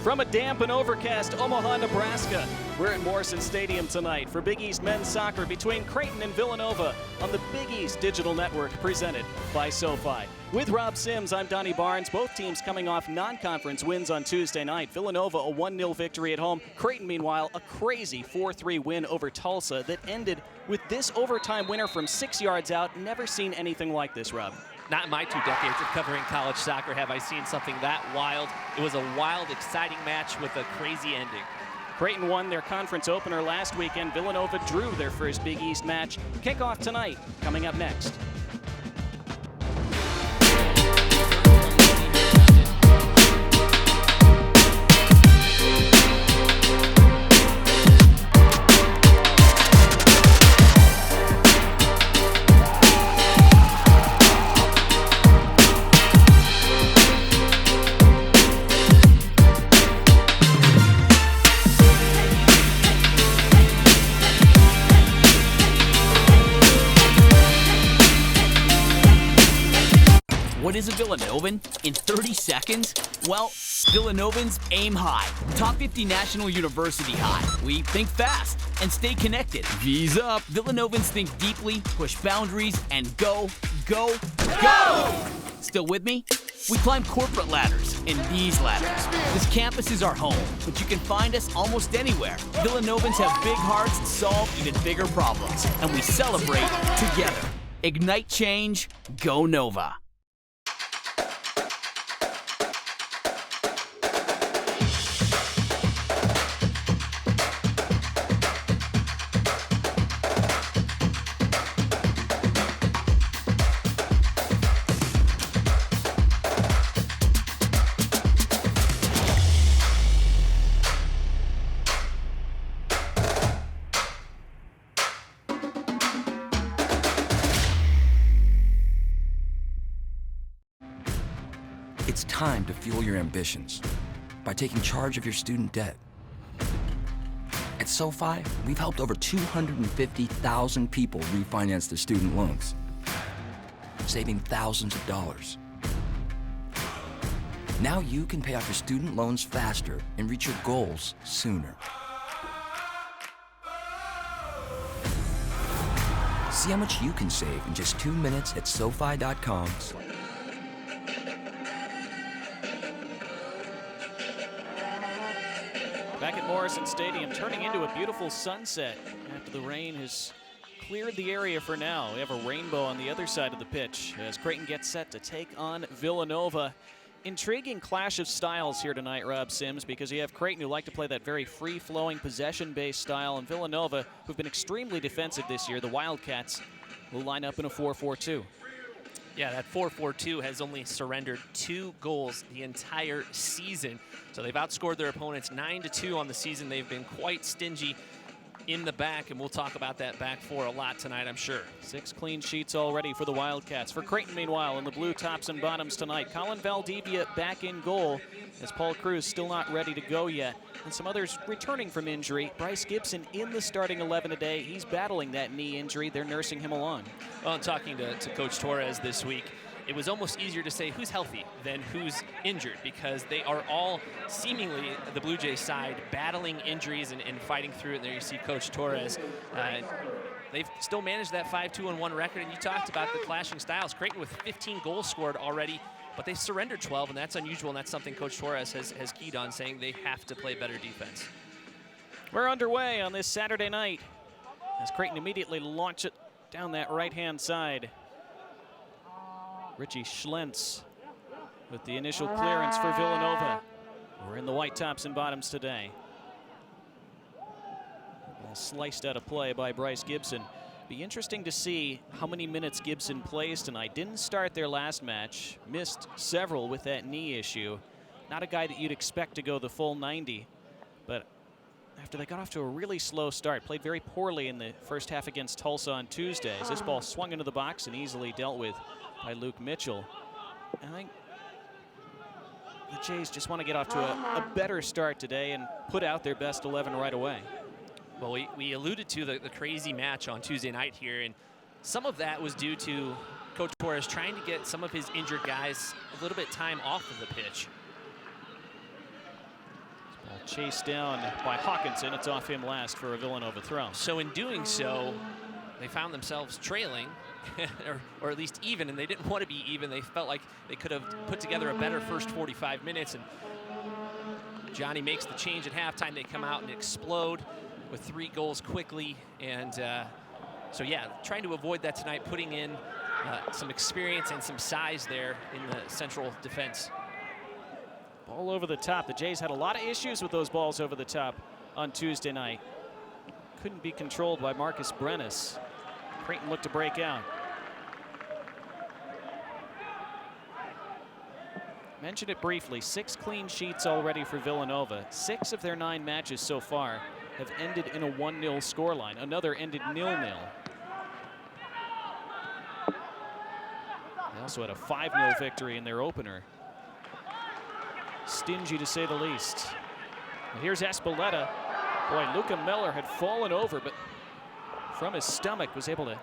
From a damp and overcast Omaha, Nebraska, we're at Morrison Stadium tonight for Big East men's soccer between Creighton and Villanova on the Big East Digital Network presented by SoFi. With Rob Sims, I'm Donnie Barnes. Both teams coming off non-conference wins on Tuesday night. Villanova a 1-0 victory at home. Creighton, meanwhile, a crazy 4-3 win over Tulsa that ended with this overtime winner from 6 yards out. Never seen anything like this, Rob. Not in my 2 decades of covering college soccer have I seen something that wild. It was a wild, exciting match with a crazy ending. Creighton won their conference opener last weekend. Villanova drew their first Big East match. Kickoff tonight, coming up next. What is a Villanovan? In 30 seconds? Well, Villanovans aim high. Top 50 National University high. We think fast and stay connected. V's up. Villanovans think deeply, push boundaries, and go, go, go! Still with me? We climb corporate ladders and these ladders. This campus is our home, but you can find us almost anywhere. Villanovans have big hearts and solve even bigger problems, and we celebrate together. Ignite change, go Nova. It's time to fuel your ambitions by taking charge of your student debt. At SoFi, we've helped over 250,000 people refinance their student loans, saving thousands of dollars. Now you can pay off your student loans faster and reach your goals sooner. See how much you can save in just 2 minutes at SoFi.com. Back at Morrison Stadium, turning into a beautiful sunset after the rain has cleared the area for now. We have a rainbow on the other side of the pitch as Creighton gets set to take on Villanova. Intriguing clash of styles here tonight, Rob Sims, because you have Creighton, who like to play that very free-flowing, possession-based style, and Villanova, who've been extremely defensive this year. The Wildcats will line up in a 4-4-2. Yeah, that 4-4-2 has only surrendered 2 goals the entire season. So they've outscored their opponents 9-2 on the season. They've been quite stingy in the back, and we'll talk about that back four a lot tonight, I'm sure. 6 clean sheets already for the Wildcats. For Creighton, meanwhile, in the blue tops and bottoms tonight, Colin Valdivia back in goal as Paul Cruz still not ready to go yet. And some others returning from injury. Bryce Gibson in the starting 11 today. He's battling that knee injury. They're nursing him along. Well, I'm talking to Coach Torres this week. It was almost easier to say who's healthy than who's injured, because they are all seemingly, the Blue Jays side, battling injuries and fighting through it. And there you see Coach Torres. They've still managed that 5-2-1 record, and you talked about the clashing styles. Creighton with 15 goals scored already, but they've surrendered 12, and that's unusual, and that's something Coach Torres has keyed on, saying they have to play better defense. We're underway on this Saturday night as Creighton immediately launch it down that right-hand side. Richie Schlentz with the initial clearance for Villanova. We're in the white tops and bottoms today. Ball sliced out of play by Bryce Gibson. Be interesting to see how many minutes Gibson plays tonight. Didn't start their last match, missed several with that knee issue. Not a guy that you'd expect to go the full 90, but after they got off to a really slow start, played very poorly in the first half against Tulsa on Tuesday, as this ball swung into the box and easily dealt with by Luke Mitchell. I think the Jays just want to get off to a better start today and put out their best 11 right away. Well, we alluded to the crazy match on Tuesday night here, and some of that was due to Coach Torres trying to get some of his injured guys a little bit time off of the pitch. Chased down by Hawkinson. It's off him last for a Villanova throw. So in doing so, they found themselves trailing, or at least even, and they didn't want to be even. They felt like they could have put together a better first 45 minutes, and Johnny makes the change at halftime. They come out and explode with 3 goals quickly, and so yeah, trying to avoid that tonight, putting in some experience and some size there in the central defense. Ball over the top. The Jays had a lot of issues with those balls over the top on Tuesday night. Couldn't be controlled by Marcus Brennis. Creighton looked to break out. Mentioned it briefly, 6 clean sheets already for Villanova. 6 of their 9 matches so far have ended in a 1-0 scoreline. Another ended 0-0. They also had a 5-0 victory in their opener. Stingy to say the least. And here's Espeleta. Boy, Luca Miller had fallen over, but from his stomach was able to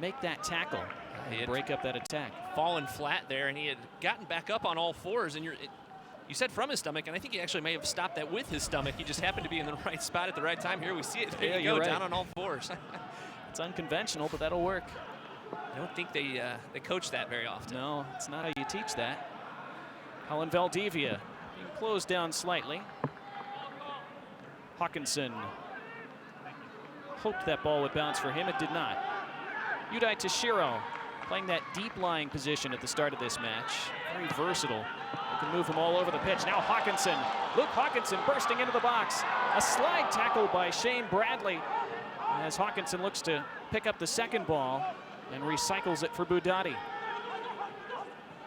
make that tackle and break up that attack. Fallen flat there, and he had gotten back up on all fours, and you said from his stomach, and I think he actually may have stopped that with his stomach. He just happened to be in the right spot at the right time. Here we see it. There you go, right. Down on all fours. It's unconventional, but that'll work. I don't think they coach that very often. No, it's not how you teach that. Colin Valdivia being closed down slightly. Hawkinson hoped that ball would bounce for him. It did not. Udai Toshiro playing that deep lying position at the start of this match. Very versatile. They can move him all over the pitch. Now Hawkinson. Luke Hawkinson bursting into the box. A slide tackle by Shane Bradley as Hawkinson looks to pick up the second ball and recycles it for Budati.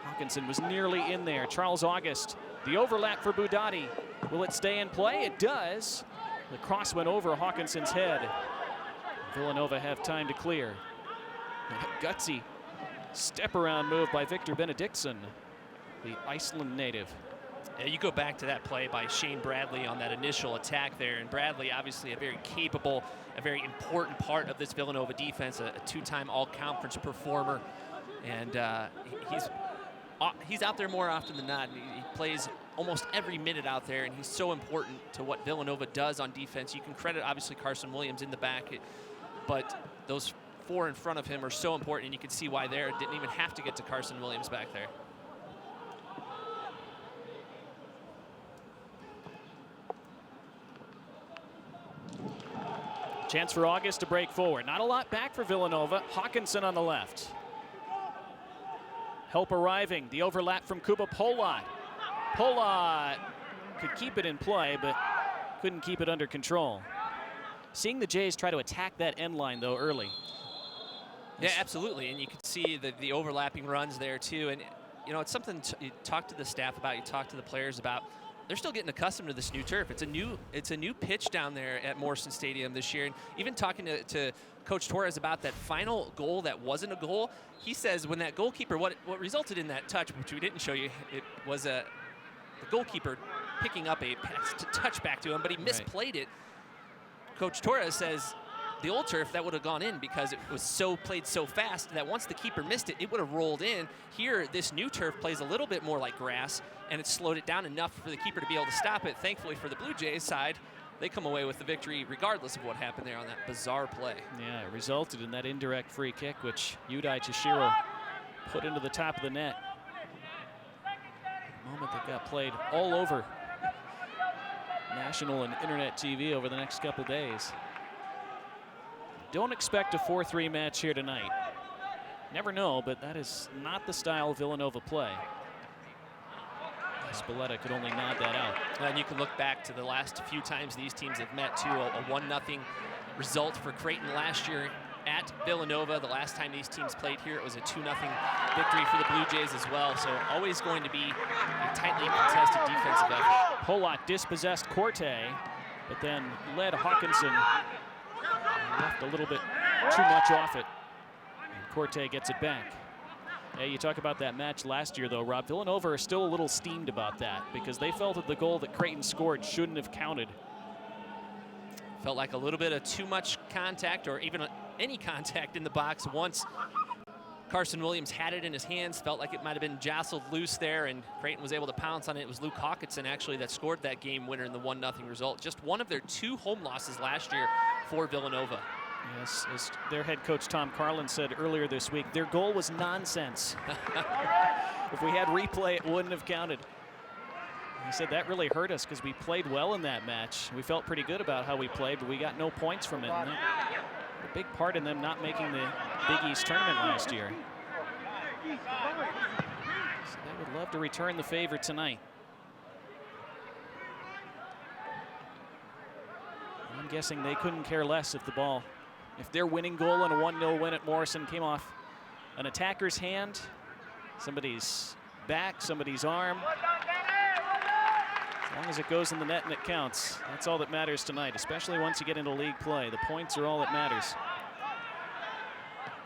Hawkinson was nearly in there. Charles August, the overlap for Budati. Will it stay in play? It does. The cross went over Hawkinson's head. Villanova have time to clear. A gutsy step around move by Victor Benediktsson, the Iceland native. Yeah, you go back to that play by Shane Bradley on that initial attack there, and Bradley obviously a very capable, a very important part of this Villanova defense, a 2-time all-conference performer, and he's out there more often than not. He plays almost every minute out there, and he's so important to what Villanova does on defense. You can credit obviously Carson Williams in the back, but those 4 in front of him are so important, and you can see why there. Didn't even have to get to Carson Williams back there. Chance for August to break forward. Not a lot back for Villanova. Hawkinson on the left. Help arriving. The overlap from Kuba Polat. Polat could keep it in play, but couldn't keep it under control. Seeing the Jays try to attack that end line, though, early. Yeah, absolutely, and you can see the overlapping runs there, too. And, you know, it's something you talk to the staff about, you talk to the players about. They're still getting accustomed to this new turf. It's a new pitch down there at Morrison Stadium this year. And even talking to Coach Torres about that final goal that wasn't a goal, he says when that goalkeeper, what resulted in that touch, which we didn't show you, it was the goalkeeper picking up a pass to touch back to him, but he misplayed it. Coach Torres says the old turf, that would have gone in because it was played so fast that once the keeper missed it, it would have rolled in. Here, this new turf plays a little bit more like grass, and it slowed it down enough for the keeper to be able to stop it. Thankfully for the Blue Jays side, they come away with the victory regardless of what happened there on that bizarre play. Yeah, it resulted in that indirect free kick, which Udai Toshiro put into the top of the net. A moment that got played all over national and internet TV over the next couple days. Don't expect a 4-3 match here tonight. Never know, but that is not the style Villanova play. Spalletta could only nod that out. And you can look back to the last few times these teams have met, too. A 1-0 result for Creighton last year at Villanova. The last time these teams played here, it was a 2-0 victory for the Blue Jays as well. So always going to be a tightly contested defensive effort. Polat dispossessed Corte, but then led Hawkinson. Left a little bit too much off it. And Corte gets it back. Hey, you talk about that match last year, though, Rob. Villanova are still a little steamed about that because they felt that the goal that Creighton scored shouldn't have counted. Felt like a little bit of too much contact or even any contact in the box once Carson Williams had it in his hands, felt like it might have been jostled loose there, and Creighton was able to pounce on it. It was Luke Hawkinson actually that scored that game winner in the 1-0 result. Just one of their 2 home losses last year for Villanova. Yes, as their head coach Tom Carlin said earlier this week, their goal was nonsense. If we had replay, it wouldn't have counted. He said that really hurt us because we played well in that match. We felt pretty good about how we played, but we got no points from it. And a big part in them not making the Big East tournament last year. So they would love to return the favor tonight. I'm guessing they couldn't care less if their winning goal and a 1-0 win at Morrison came off an attacker's hand, somebody's back, somebody's arm. As long as it goes in the net and it counts, that's all that matters tonight, especially once you get into league play. The points are all that matters.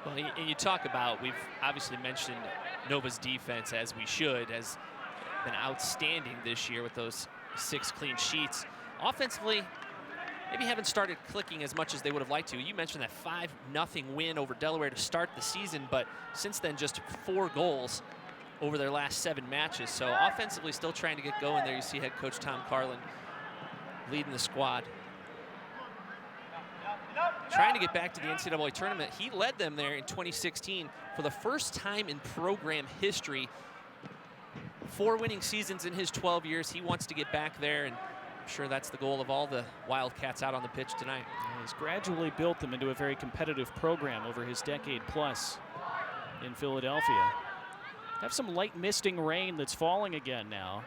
Well, and you talk about, we've obviously mentioned Nova's defense, as we should, has been outstanding this year with those 6 clean sheets. Offensively, maybe haven't started clicking as much as they would have liked to. You mentioned that 5-0 win over Delaware to start the season, but since then just 4 goals over their last 7 matches. So offensively still trying to get going there. You see head coach Tom Carlin leading the squad. Trying to get back to the NCAA tournament. He led them there in 2016 for the first time in program history. 4 winning seasons in his 12 years. He wants to get back there, and I'm sure that's the goal of all the Wildcats out on the pitch tonight. He's gradually built them into a very competitive program over his decade plus in Philadelphia. Have some light misting rain that's falling again now.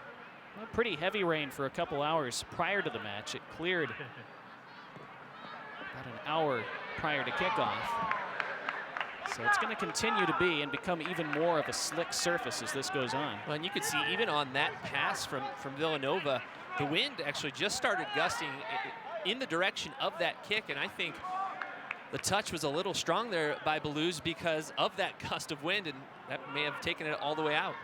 Well, pretty heavy rain for a couple hours prior to the match. It cleared about an hour prior to kickoff. So it's going to continue to be and become even more of a slick surface as this goes on. Well, and you could see even on that pass from Villanova, the wind actually just started gusting in the direction of that kick, and I think the touch was a little strong there by Blues because of that gust of wind, and that may have taken it all the way out.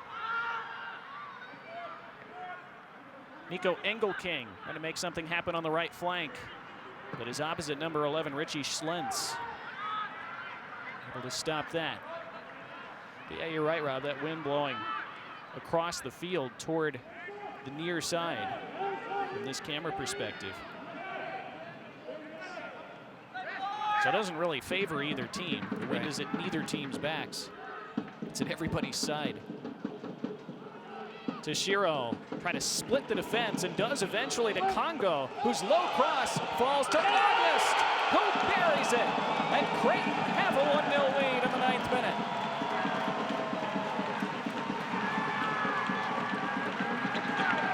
Nico Engelking trying to make something happen on the right flank, but his opposite, number 11, Richie Schlentz, able to stop that. But yeah, you're right, Rob. That wind blowing across the field toward the near side from this camera perspective. So it doesn't really favor either team. The wind is at neither team's backs. It's at everybody's side. Toshiro trying to split the defense and does eventually to Congo, whose low cross falls to August, who buries it. And Creighton have a 1-0 lead in the 9th minute.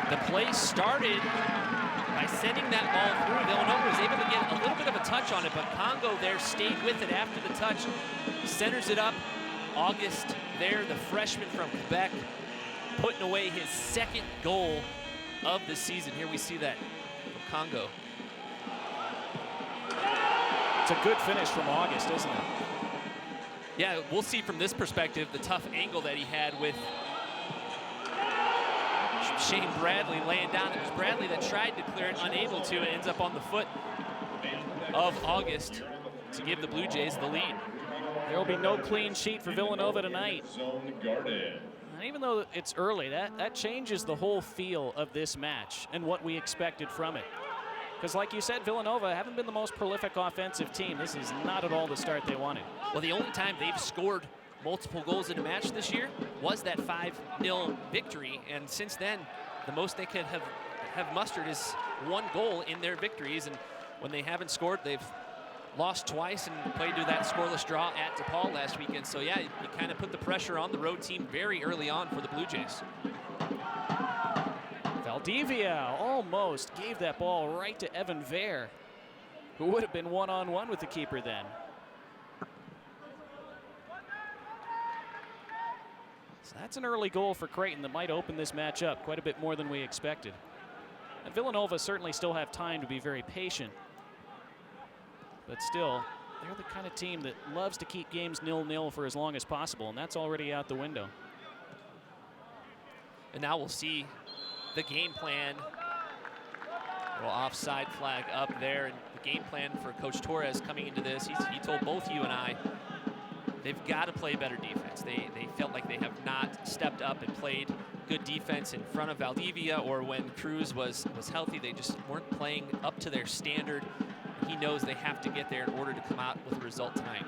The play started by sending that ball through. Villanova was able to get a little bit of a touch on it, but Congo there stayed with it after the touch, centers it up. August there, the freshman from Quebec, putting away his 2nd goal of the season. Here we see that from Congo. It's a good finish from August, isn't it? Yeah, we'll see from this perspective the tough angle that he had with Shane Bradley laying down. It was Bradley that tried to clear it, unable to. It ends up on the foot of August to give the Blue Jays the lead. There will be no clean sheet for Villanova tonight. And even though it's early, that changes the whole feel of this match and what we expected from it. Because like you said, Villanova haven't been the most prolific offensive team. This is not at all the start they wanted. Well, the only time they've scored multiple goals in a match this year was that 5-0 victory, and since then the most they could have mustered is 1 goal in their victories, and when they haven't scored, they've lost twice and played to that scoreless draw at DePaul last weekend. So yeah, you kind of put the pressure on the road team very early on for the Blue Jays. Valdivia almost gave that ball right to Evan Vare, who would have been one-on-one with the keeper then. So that's an early goal for Creighton that might open this match up quite a bit more than we expected. And Villanova certainly still have time to be very patient. But still, they're the kind of team that loves to keep games 0-0 for as long as possible, and that's already out the window. And now we'll see the game plan. A little offside flag up there, and the game plan for Coach Torres coming into this, he told both you and I, they've got to play better defense. They felt like they have not stepped up and played good defense in front of Valdivia, or when Cruz was healthy, they just weren't playing up to their standard. He knows they have to get there in order to come out with a result tonight.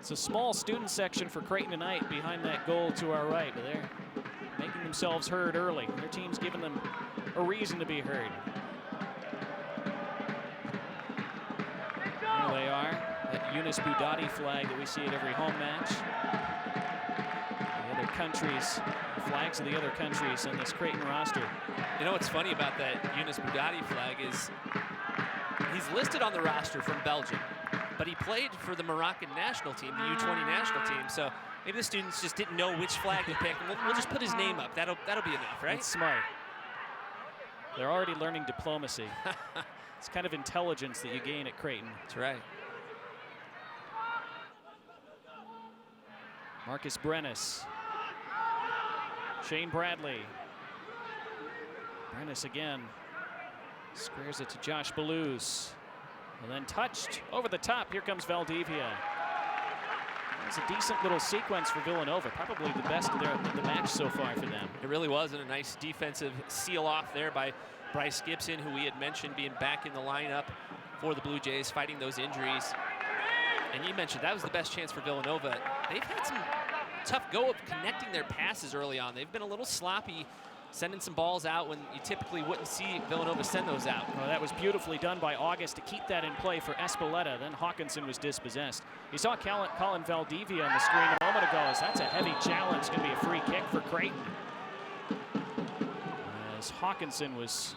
It's a small student section for Creighton tonight behind that goal to our right, but they're making themselves heard early. Their team's giving them a reason to be heard. There they are, that Yunus Budati flag that we see at every home match. The other countries, flags of the other countries on this Creighton roster. You know what's funny about that Yunus Budati flag is he's listed on the roster from Belgium, but he played for the Moroccan national team, the U20 national team. So maybe the students just didn't know which flag to pick. We'll just put his name up. That'll be enough, right? That's smart. They're already learning diplomacy. It's kind of intelligence that you gain at Creighton. That's right. Marcus Brennis. Shane Bradley. Brennis again. Squares it to Josh Balouse. And then touched over the top. Here comes Valdivia. It's a decent little sequence for Villanova. Probably the best of the match so far for them. It really was, and a nice defensive seal off there by Bryce Gibson, who we had mentioned being back in the lineup for the Blue Jays, fighting those injuries. And you mentioned that was the best chance for Villanova. They've had some tough go of connecting their passes early on. They've been a little sloppy, sending some balls out when you typically wouldn't see Villanova send those out. Well, that was beautifully done by August to keep that in play for Espeleta. Then Hawkinson was dispossessed. You saw Colin Valdivia on the screen a moment ago. As that's a heavy challenge. It's going to be a free kick for Creighton. As Hawkinson was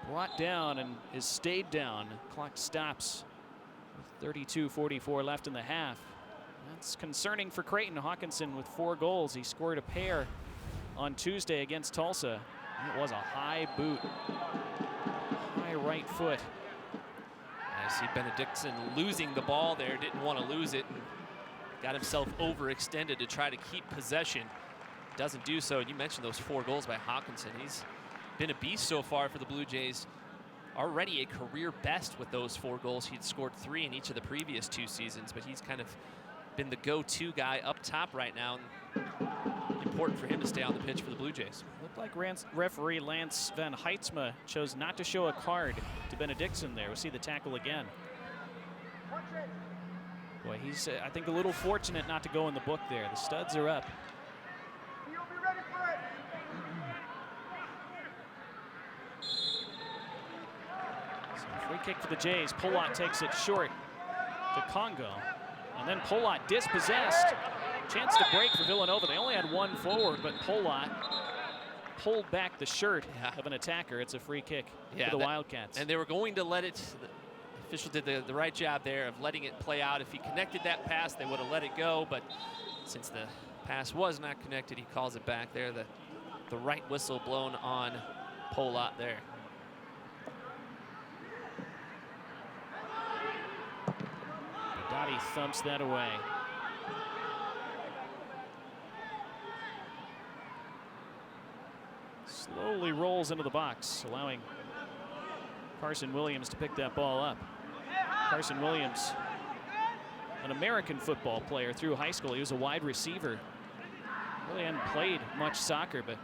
brought down and is stayed down. Clock stops with 32:44 left in the half. That's concerning for Creighton. Hawkinson with 4 goals. He scored a pair on Tuesday against Tulsa. It was a high boot. High right foot. I see Benedictson losing the ball there. Didn't want to lose it. And got himself overextended to try to keep possession. Doesn't do so. And you mentioned those 4 goals by Hawkinson. He's been a beast so far for the Blue Jays. Already a career best with those 4 goals. He'd scored 3 in each of the previous 2 seasons, but he's kind of been the go-to guy up top right now. And important for him to stay on the pitch for the Blue Jays. Looked like referee Lance Van Heitzma chose not to show a card to Benedictson there. We'll see the tackle again. Boy, he's, I think, a little fortunate not to go in the book there. The studs are up. So free kick for the Jays. Polot takes it short to Congo. And then Polot dispossessed. Chance to break for Villanova. They only had 1 forward, but Polot pulled back the shirt of an attacker. It's a free kick for the Wildcats. And they were going to let it. The official did the right job there of letting it play out. If he connected that pass, they would have let it go. But since the pass was not connected, he calls it back there. The right whistle blown on Polot there. Dottie thumps that away. Slowly rolls into the box, allowing Carson Williams to pick that ball up. Carson Williams, an American football player through high school. He was a wide receiver. Really hadn't played much soccer, but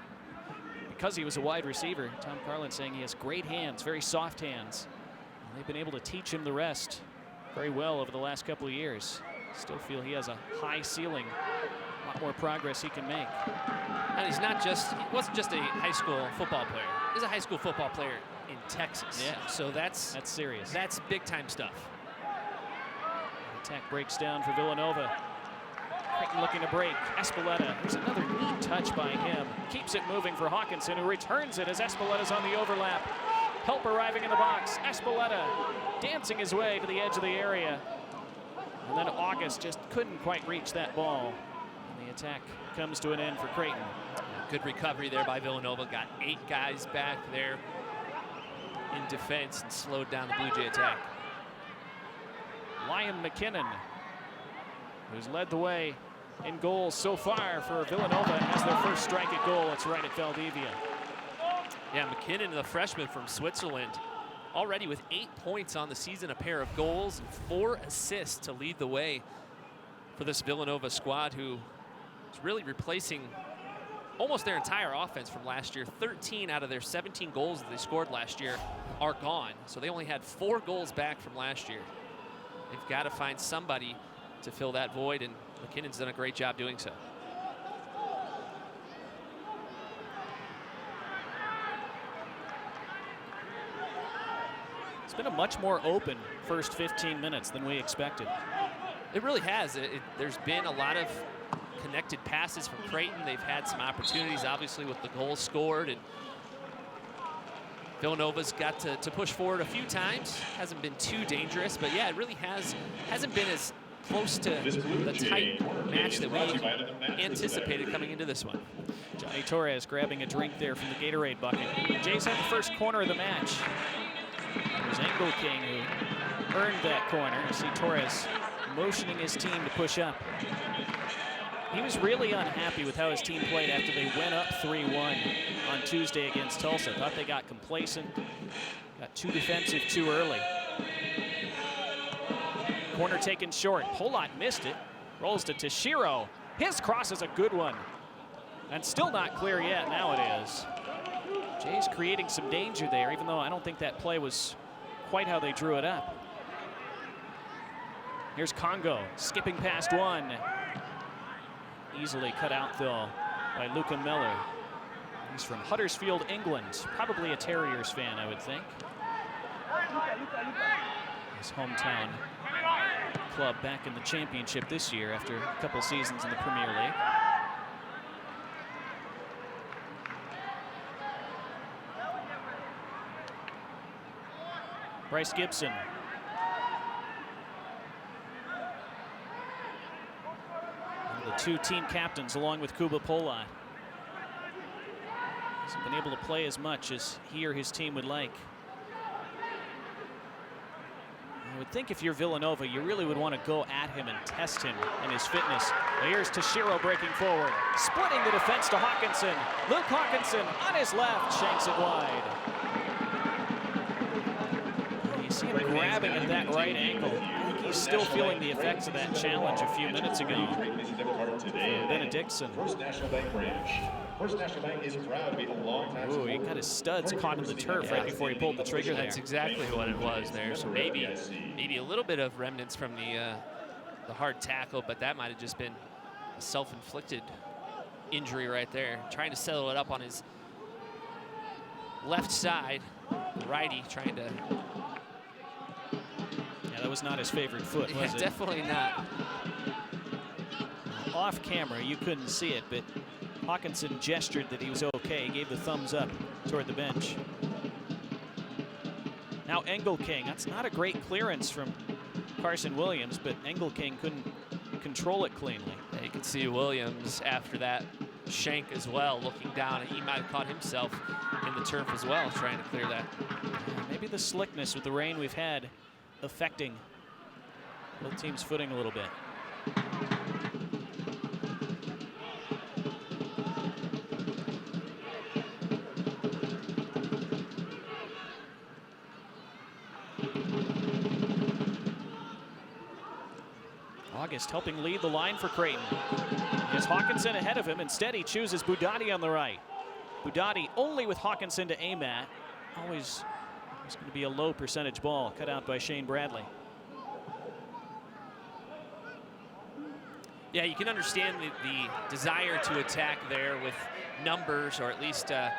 because he was a wide receiver, Tom Carlin saying he has great hands, very soft hands. And they've been able to teach him the rest very well over the last couple of years. Still feel he has a high ceiling, a lot more progress he can make. And he wasn't just a high school football player. He's a high school football player in Texas. Yeah. So that's serious. That's big time stuff. Attack breaks down for Villanova. Creighton looking to break. Espeleta. There's another neat touch by him. Keeps it moving for Hawkinson, who returns it as Espeleta's on the overlap. Help arriving in the box. Espeleta dancing his way to the edge of the area. And then August just couldn't quite reach that ball. And the attack comes to an end for Creighton. Good recovery there by Villanova. Got 8 guys back there in defense and slowed down the Blue Jay attack. Liam McKinnon, who's led the way in goals so far for Villanova, has their first strike at goal. It's right at Valdivia. Yeah, McKinnon, the freshman from Switzerland, already with 8 points on the season, a pair of goals, and 4 assists to lead the way for this Villanova squad, who is really replacing almost their entire offense from last year. 13 out of their 17 goals that they scored last year are gone. So they only had 4 goals back from last year. They've got to find somebody to fill that void, and McKinnon's done a great job doing so. It's been a much more open first 15 minutes than we expected. It really has. There's been a lot of connected passes from Creighton. They've had some opportunities, obviously, with the goals scored, and Villanova's got to push forward a few times. Hasn't been too dangerous, but yeah, it really hasn't been as close to the tight match that we anticipated coming into this one. Johnny Torres grabbing a drink there from the Gatorade bucket. Jays had the first corner of the match. It was Engel King who earned that corner. You see Torres motioning his team to push up. He was really unhappy with how his team played after they went up 3-1 on Tuesday against Tulsa. Thought they got complacent, got too defensive too early. Corner taken short. Polot missed it. Rolls to Tashiro. His cross is a good one. And still not clear yet. Now it is. Jay's creating some danger there, even though I don't think that play was quite how they drew it up. Here's Congo skipping past one. Easily cut out, though, by Luca Miller. He's from Huddersfield, England. Probably a Terriers fan, I would think. His hometown club back in the championship this year after a couple seasons in the Premier League. Bryce Gibson. The 2 team captains along with Kuba Polot. Hasn't been able to play as much as he or his team would like. I would think if you're Villanova, you really would want to go at him and test him and his fitness. Here's Tashiro breaking forward, splitting the defense to Hawkinson. Luke Hawkinson on his left, shanks it wide. You see him grabbing at that right ankle. I think he's still feeling the effects of that challenge a few minutes ago. Benedictson. First National Bank branch. First National Bank is proud to be a long-time. Ooh, he got his studs caught in the turf right before he pulled the trigger there. That's exactly what it was there. So maybe a little bit of remnants from the hard tackle, but that might have just been a self-inflicted injury right there. Trying to settle it up on his left side. The righty trying to. Yeah, that was not his favorite foot, was it? Definitely not. Off camera, you couldn't see it, but Hawkinson gestured that he was okay. He gave the thumbs up toward the bench. Now Engel King. That's not a great clearance from Carson Williams, but Engel King couldn't control it cleanly. Yeah, you can see Williams after that shank as well, looking down. He might have caught himself in the turf as well, trying to clear that. Maybe the slickness with the rain we've had affecting both teams' footing a little bit. August helping lead the line for Creighton. Is Hawkinson ahead of him? Instead, he chooses Budati on the right. Budati only with Hawkinson to aim at. Always going to be a low percentage ball cut out by Shane Bradley. Yeah, you can understand the desire to attack there with numbers, or at least a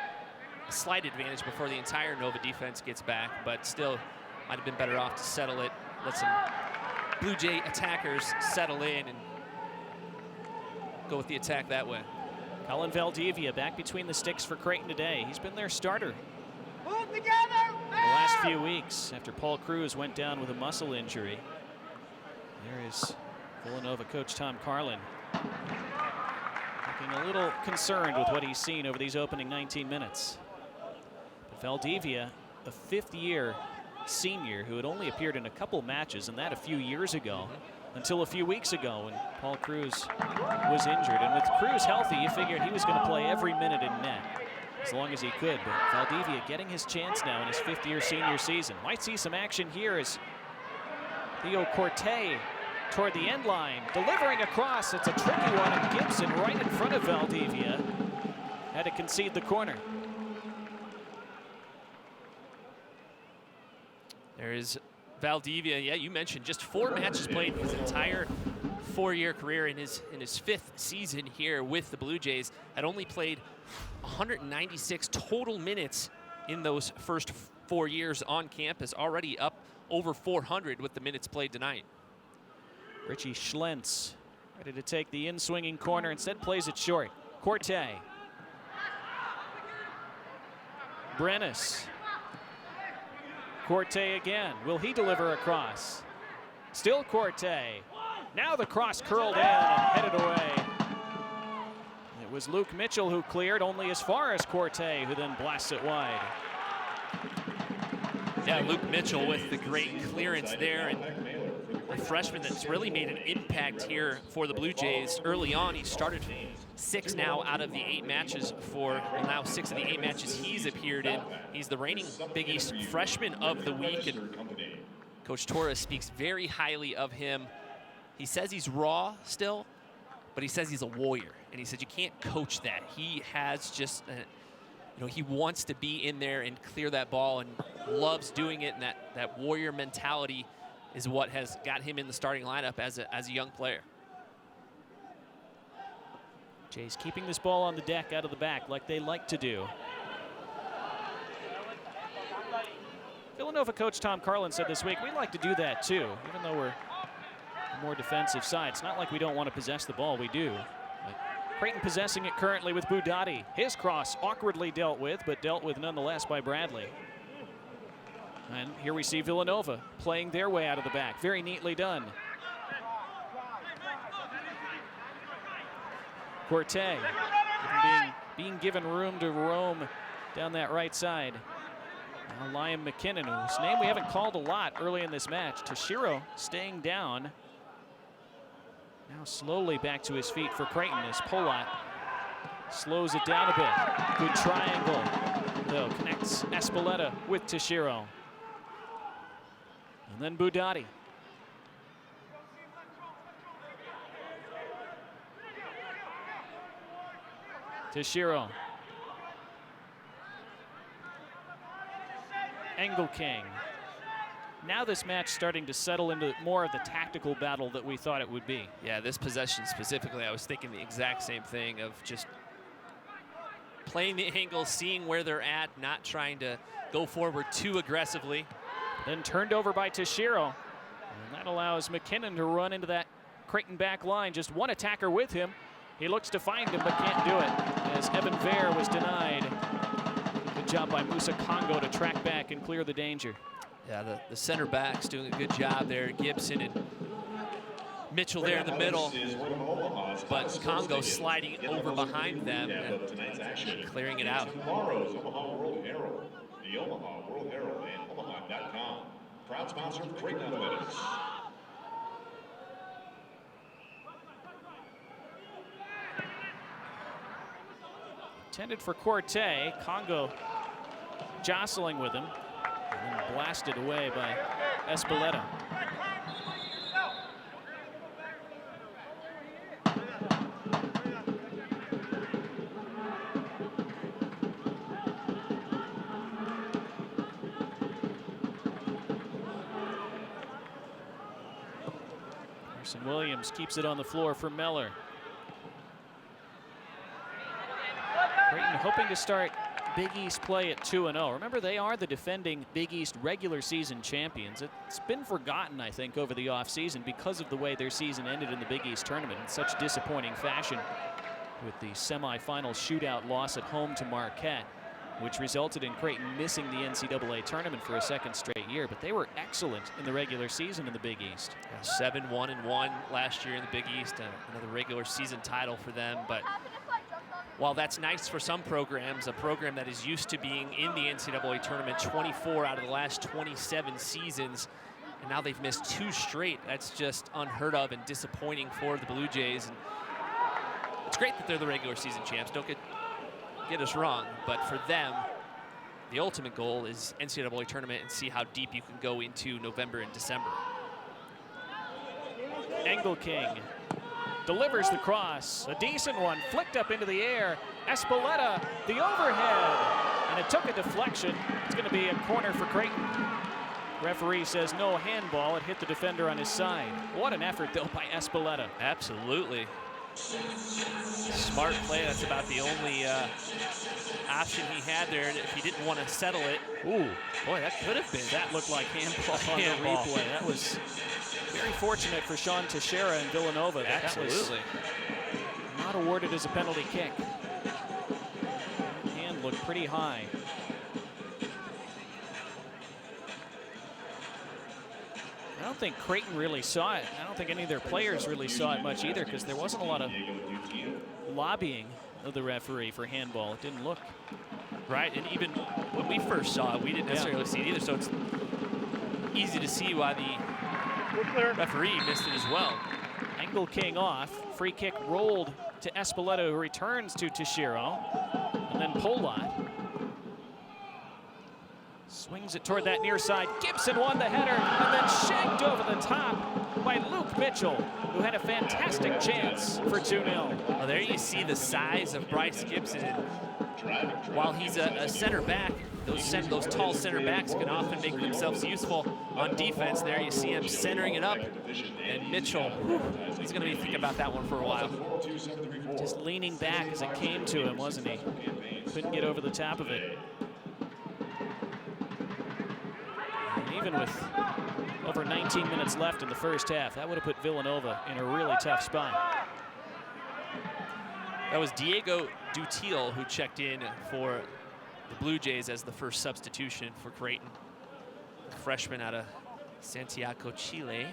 slight advantage before the entire Nova defense gets back, but still might have been better off to settle it, let some Blue Jay attackers settle in and go with the attack that way. Colin Valdivia back between the sticks for Creighton today. He's been their starter Move together! the last few weeks after Paul Cruz went down with a muscle injury. There is Villanova coach Tom Carlin looking a little concerned with what he's seen over these opening 19 minutes. But Valdivia, a fifth-year senior who had only appeared in a couple matches, and that a few years ago, until a few weeks ago when Paul Cruz was injured. And with Cruz healthy, you figured he was going to play every minute in net. as long as he could. But Valdivia getting his chance now in his fifth-year senior season. Might see some action here as Theo Corte toward the end line, delivering across. It's a tricky one, and Gibson right in front of Valdivia had to concede the corner. There is Valdivia. Yeah, you mentioned just 4 matches played his entire 4-year career. In his 5th season here with the Blue Jays, had only played 196 total minutes in those first 4 years on campus, already up over 400 with the minutes played tonight. Richie Schlentz ready to take the in-swinging corner, instead plays it short. Corte. Brenes. Corte again. Will he deliver across? Still Corte. Now the cross curled in and headed away. It was Luke Mitchell who cleared only as far as Corte, who then blasts it wide. Yeah, Luke Mitchell with the great clearance there, and a freshman that's really made an impact here for the Blue Jays early on. He started 6 now out of the 8 matches well, now 6 of the 8 matches he's appeared in. He's the reigning Big East Freshman of the Week, and Coach Torres speaks very highly of him. He says he's raw still, but he says he's a warrior, and he said you can't coach that. He has just, he wants to be in there and clear that ball and loves doing it, and that warrior mentality is what has got him in the starting lineup as a young player. Jays keeping this ball on the deck out of the back like they like to do. Villanova coach Tom Carlin said this week, we like to do that too, even though we're a more defensive side. It's not like we don't want to possess the ball, we do. But Creighton possessing it currently with Budati. His cross awkwardly dealt with, but dealt with nonetheless by Bradley. And here we see Villanova playing their way out of the back. Very neatly done. Corte being given room to roam down that right side. Now Liam McKinnon, whose name we haven't called a lot early in this match. Toshiro staying down. Now slowly back to his feet for Creighton as Polat slows it down a bit. Good triangle, though, connects Espeleta with Toshiro. And then Budati. Toshiro. Engelking. Now this match starting to settle into more of the tactical battle that we thought it would be. Yeah, this possession specifically, I was thinking the exact same thing of just playing the angle, seeing where they're at, not trying to go forward too aggressively. Then turned over by Toshiro. And that allows McKinnon to run into that Creighton back line. Just one attacker with him. He looks to find him, but can't do it, as Evan Vare was denied. Good job by Musa Congo to track back and clear the danger. Yeah, the center back's doing a good job there. Gibson and Mitchell there in the middle, but Congo sliding over behind them and clearing it out. Tomorrow's Omaha World Herald, the Omaha World Herald, and Omaha.com. Proud sponsor of Creighton Athletics. Intended for Corte. Congo jostling with him. And then blasted away by Espeleta. Carson Williams keeps it on the floor for Meller. Creighton hoping to start Big East play at 2-0. Remember, they are the defending Big East regular season champions. It's been forgotten, I think, over the offseason because of the way their season ended in the Big East tournament in such disappointing fashion with the semifinal shootout loss at home to Marquette, which resulted in Creighton missing the NCAA tournament for a second straight year. But they were excellent in the regular season in the Big East. 7-1-1 last year in the Big East, another regular season title for them. But while that's nice for some programs, a program that is used to being in the NCAA tournament 24 out of the last 27 seasons, and now they've missed 2 straight. That's just unheard of and disappointing for the Blue Jays. And it's great that they're the regular season champs. Don't get get us wrong, but for them, the ultimate goal is NCAA tournament and see how deep you can go into November and December. Engelking delivers the cross, a decent one, flicked up into the air. Espeleta, the overhead, and it took a deflection. It's going to be a corner for Creighton. Referee says no handball. It hit the defender on his side. What an effort, though, by Espeleta. Absolutely. Smart play. That's about the only option he had there. If he didn't want to settle it, ooh, boy, that could have been. That looked like handball on the replay. That was very fortunate for Sean Teixeira and Villanova. Absolutely. That was not awarded as a penalty kick. Hand looked pretty high. I don't think Creighton really saw it. I don't think any of their players really saw it much either, because there wasn't a lot of lobbying of the referee for handball. It didn't look right. And even when we first saw it, we didn't necessarily see it either. So it's easy to see why the referee missed it as well. Engelking off. Free kick rolled to Espeleta, who returns to Teixeira. And then Polat swings it toward that near side. Gibson won the header and then shanked over the top by Luke Mitchell, who had a fantastic chance for 2-0. Well, there you see the size of Bryce Gibson. While he's a center back, those tall center backs can often make themselves useful on defense. There you see him centering it up, and Mitchell, he's going to be thinking about that one for a while. Just leaning back as it came to him, wasn't he? Couldn't get over the top of it. And even with over 19 minutes left in the first half, that would have put Villanova in a really tough spot. That was Diego Dutil who checked in for the Blue Jays as the first substitution for Creighton. A freshman out of Santiago, Chile.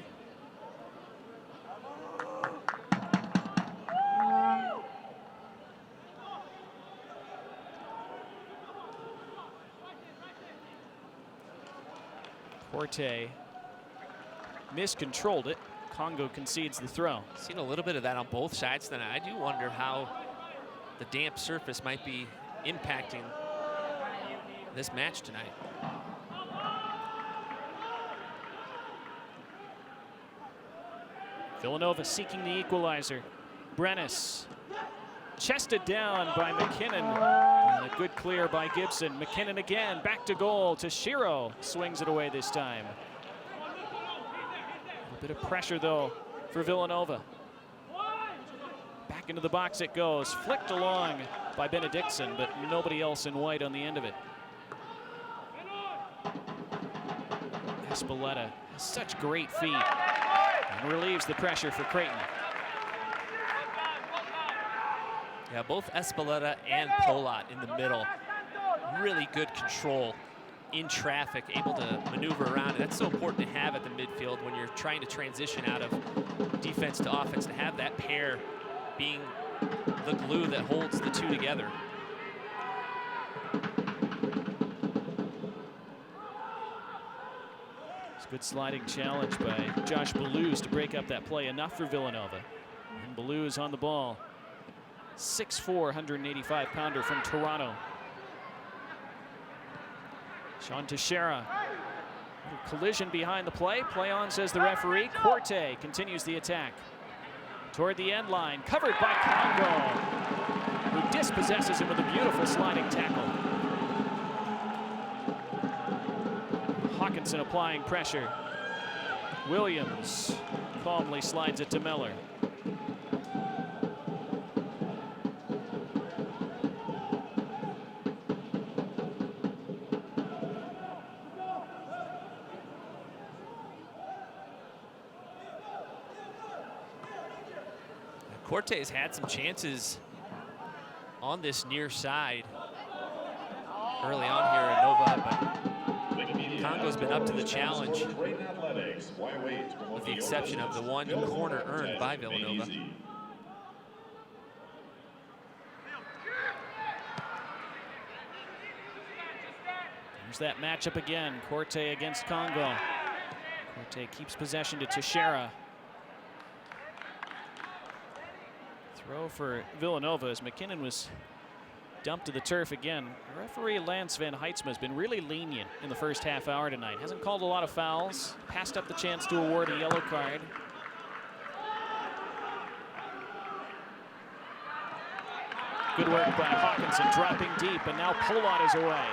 Corte miscontrolled it. Congo concedes the throw. Seen a little bit of that on both sides tonight. I do wonder how the damp surface might be impacting this match tonight. Villanova seeking the equalizer. Brennis chested down by McKinnon. And a good clear by Gibson. McKinnon again, back to goal. Teixeira swings it away this time. A bit of pressure, though, for Villanova. Back into the box it goes. Flicked along by Benedictson, but nobody else in white on the end of it. Espeleta has such great feet and relieves the pressure for Creighton. Yeah, both Espeleta and Polat in the middle. Really good control in traffic, able to maneuver around. And that's so important to have at the midfield when you're trying to transition out of defense to offense, to have that pair being the glue that holds the two together. It's a good sliding challenge by Josh Balluz to break up that play. Enough for Villanova. And Balluz on the ball. 6'4", 185-pounder from Toronto. Sean Teixeira. Collision behind the play. Play on, says the referee. Corte continues the attack. Toward the end line. Covered by Congo, who dispossesses him with a beautiful sliding tackle. Hawkinson applying pressure. Williams calmly slides it to Miller. Corte's had some chances on this near side early on here in Nova, but Congo's been up to the challenge, with the exception of the one corner earned by Villanova. There's that matchup again. Corte against Congo. Corte keeps possession to Teixeira. Throw for Villanova as McKinnon was dumped to the turf again. Referee Lance Van Heitzma has been really lenient in the first half hour tonight. Hasn't called a lot of fouls, passed up the chance to award a yellow card. Good work by Hawkinson, dropping deep, and now Polott is away.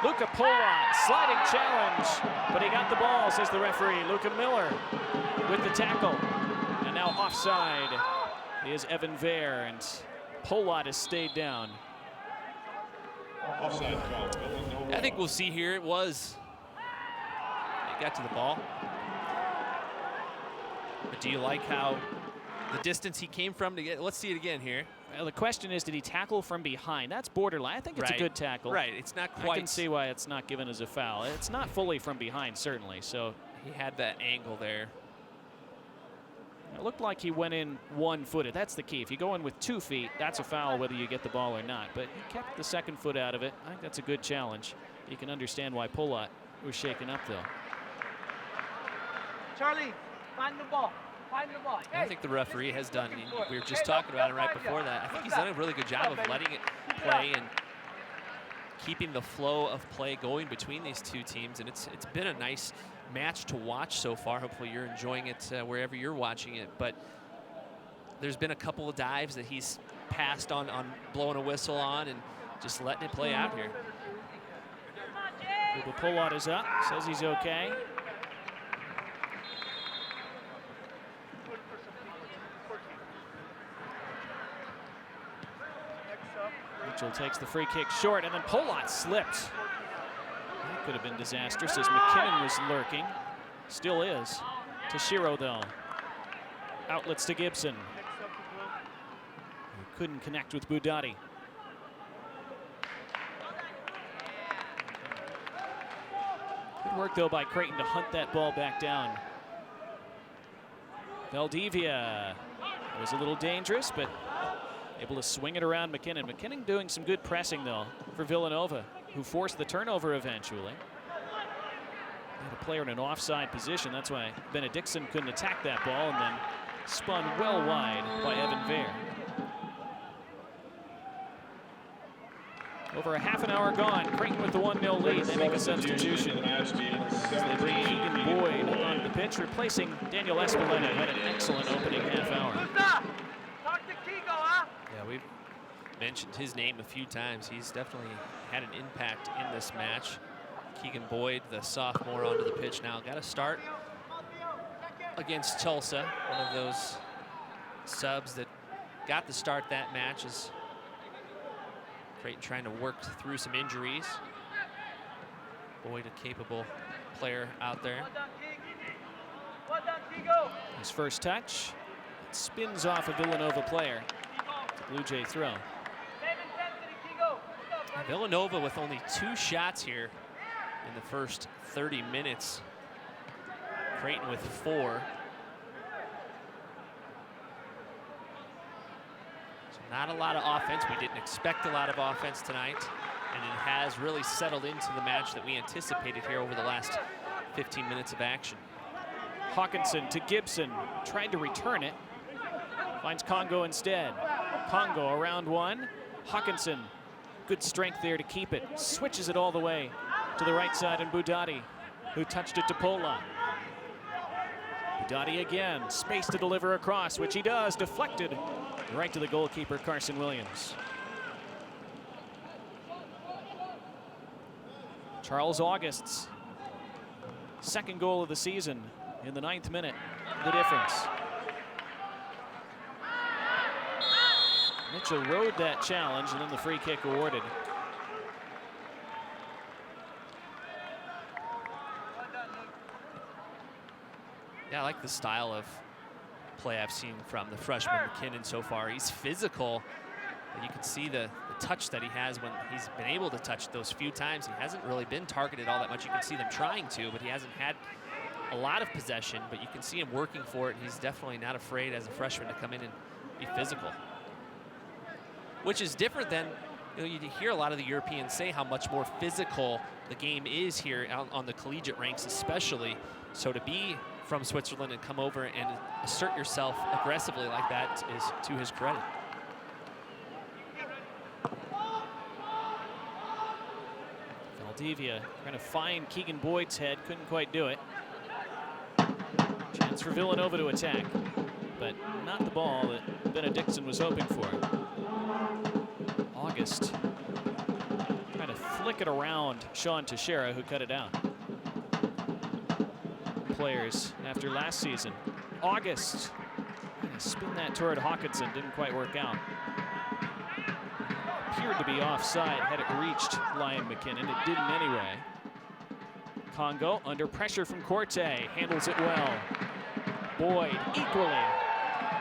Luca Polott, sliding challenge, but he got the ball, says the referee. Luca Miller with the tackle. And now offside is Evan Vare, and Polott has stayed down. Offside call. Villanova. I think we'll see here. It was. It got to the ball. But do you like how the distance he came from to get? Let's see it again here. Well, the question is, did he tackle from behind? That's borderline. I think it's a good tackle. Right, it's not quite. I can see why it's not given as a foul. It's not fully from behind, certainly. So he had that angle there. it looked like he went in one-footed. That's the key. If you go in with 2 feet, that's a foul whether you get the ball or not. But he kept the second foot out of it. I think that's a good challenge. You can understand why Polott was shaken up, though. Charlie, find the ball. Find the ball. I think the referee has done, we were just talking about it right before that, I think he's done a really good job of letting it play and keeping the flow of play going between these two teams. And it's been a nice match to watch so far. Hopefully you're enjoying it wherever you're watching it. But there's been a couple of dives that he's passed on blowing a whistle on and just letting it play out here. Luca Polott is up, says he's okay. Mitchell takes the free kick short, and then Polott slipped. That could have been disastrous as McKinnon was lurking. Still is. Toshiro, though. Outlets to Gibson. Who couldn't connect with Budati. Good work, though, by Creighton to hunt that ball back down. Valdivia was a little dangerous, but able to swing it around McKinnon. McKinnon doing some good pressing, though, for Villanova, who forced the turnover eventually. They had a player in an offside position. That's why Benedictson couldn't attack that ball, and then spun well wide by Evan Vare. Over a half an hour gone. Creighton with the 1-0 lead. They make a substitution. As they bring Keegan Boyd onto the pitch, replacing Daniel Espeleta, who had an excellent opening half hour. Yeah, we've mentioned his name a few times. He's definitely had an impact in this match. Keegan Boyd, the sophomore, onto the pitch now. Got to start against Tulsa, one of those subs that got the start that match as Creighton trying to work through some injuries. Boyd, a capable player out there. His first touch spins off a Villanova player. Blue Jay throw. Villanova with only 2 shots here in the first 30 minutes. Creighton with 4. So not a lot of offense. We didn't expect a lot of offense tonight, and it has really settled into the match that we anticipated here over the last 15 minutes of action. Hawkinson to Gibson, tried to return it. Finds Congo instead. Congo around one. Hawkinson, good strength there to keep it. Switches it all the way to the right side, and Budati, who touched it to Polott. Budati again, space to deliver across, which he does, deflected right to the goalkeeper, Carson Williams. Charles August's second goal of the season in the 9th minute, the difference. Mitchell rode that challenge, and then the free kick awarded. Yeah, I like the style of play I've seen from the freshman McKinnon so far. He's physical, but you can see the touch that he has when he's been able to touch those few times. He hasn't really been targeted all that much. You can see them trying to, but he hasn't had a lot of possession, but you can see him working for it. He's definitely not afraid as a freshman to come in and be physical, which is different than, you know, you hear a lot of the Europeans say how much more physical the game is here on the collegiate ranks especially. So to be from Switzerland and come over and assert yourself aggressively like that is to his credit. Valdivia trying to find Keegan Boyd's head, couldn't quite do it. Chance for Villanova to attack, but not the ball that Benedictson was hoping for. August trying to flick it around Sean Teixeira, who cut it out. Players after last season. August trying to spin that toward Hawkinson, didn't quite work out. Appeared to be offside had it reached Lion McKinnon. It didn't anyway. Congo under pressure from Corte, handles it well. Boyd equally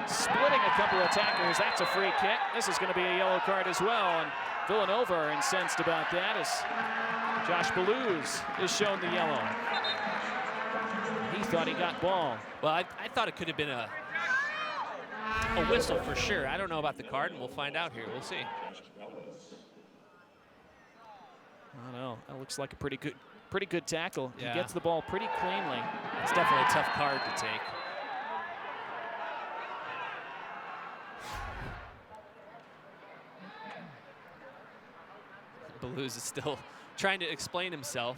splitting a couple of attackers. That's a free kick. This is going to be a yellow card as well, and Villanova are incensed about that as Josh Belouz is shown the yellow. He thought he got ball. Well, I thought it could have been a whistle for sure. I don't know about the card, and we'll find out here. We'll see. I don't know. That looks like a pretty good tackle. Yeah. He gets the ball pretty cleanly. It's definitely a tough card to take. Belouz is still trying to explain himself.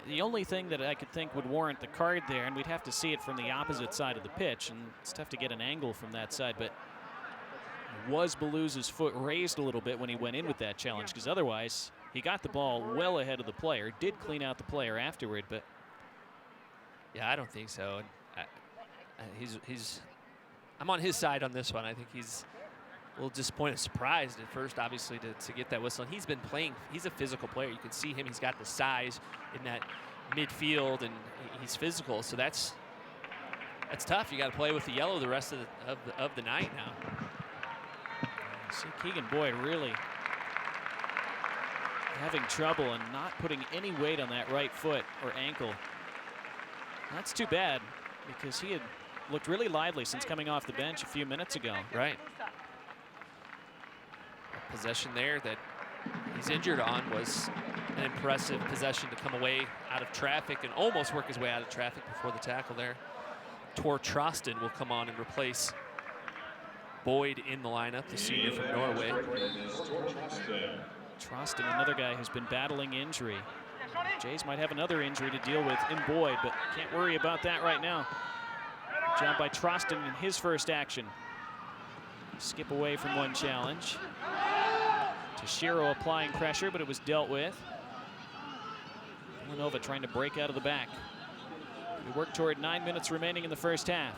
The only thing that I could think would warrant the card there, and we'd have to see it from the opposite side of the pitch, and it's tough to get an angle from that side, but was Belouz's foot raised a little bit when he went in with that challenge? Because otherwise, he got the ball well ahead of the player, did clean out the player afterward, but yeah, I don't think so. I'm on his side on this one. I think he's a little disappointed, surprised at first, obviously, to get that whistle. And he's been playing. He's a physical player. You can see him. He's got the size in that midfield, and he's physical. So that's tough. You got to play with the yellow the rest of the night now. See Keegan Boyd really having trouble and not putting any weight on that right foot or ankle. That's too bad, because he had looked really lively since coming off the bench a few minutes ago. Right. A possession there that he's injured on was an impressive possession to come away out of traffic and almost work his way out of traffic before the tackle there. Tor Troston will come on and replace Boyd in the lineup, the senior from Norway. Troston, another guy who's been battling injury. Jays might have another injury to deal with in Boyd, but can't worry about that right now. Job by Troston in his first action. Skip away from one challenge. Teixeira applying pressure, but it was dealt with. Villanova trying to break out of the back. We work toward 9 minutes remaining in the first half.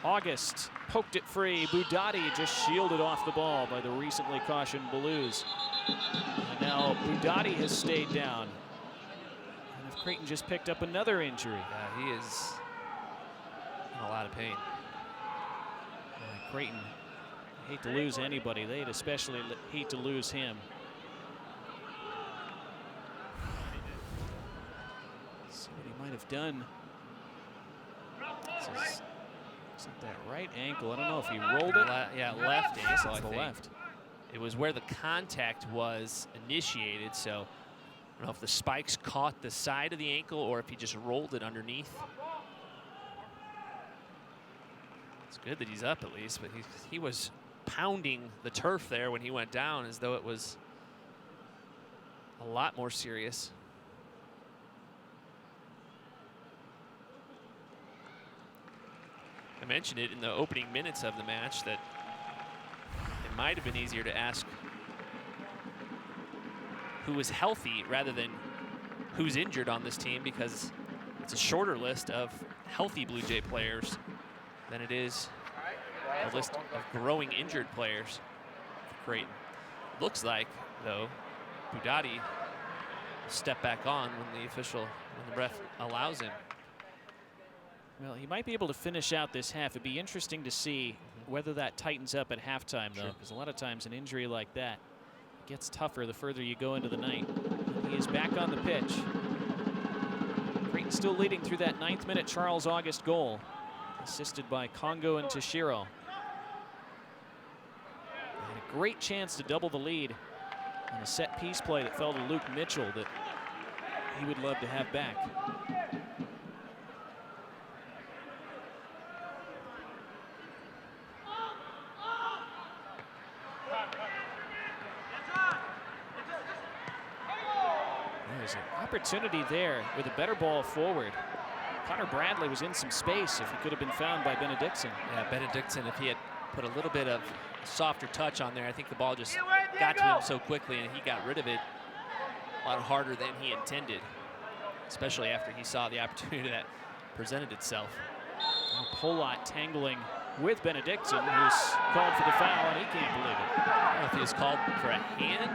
August poked it free. Budati just shielded off the ball by the recently cautioned Belouz. And now Budati has stayed down. And if Creighton just picked up another injury. Yeah, he is in a lot of pain. Creighton, hate to lose anybody. They'd especially hate to lose him. See what he might have done. Is it that right ankle? I don't know if he rolled it. Yeah, left ankle, I the think. left. It was where the contact was initiated, so I don't know if the spikes caught the side of the ankle or if he just rolled it underneath. It's good that he's up at least, but he was pounding the turf there when he went down as though it was a lot more serious. I mentioned it in the opening minutes of the match that it might have been easier to ask who is healthy rather than who's injured on this team, because it's a shorter list of healthy Blue Jay players than it is a list of growing injured players for Creighton. Looks like, though, Budati will step back on when the ref allows him. Well, he might be able to finish out this half. It'd be interesting to see whether that tightens up at halftime, though, because a lot of times an injury like that gets tougher the further you go into the night. He is back on the pitch. Creighton still leading through that 9th minute Charles August goal, assisted by Congo and Teixeira. Had a great chance to double the lead on a set piece play that fell to Luke Mitchell that he would love to have back. There's an opportunity there with a better ball forward. Connor Bradley was in some space if he could have been found by Benedictson. Yeah, Benedictson, if he had put a little bit of softer touch on there, I think the ball just got to him so quickly and he got rid of it a lot harder than he intended, especially after he saw the opportunity that presented itself. Polot tangling with Benedictson, who's called for the foul, and he can't believe it. I don't know if he was called for a hand.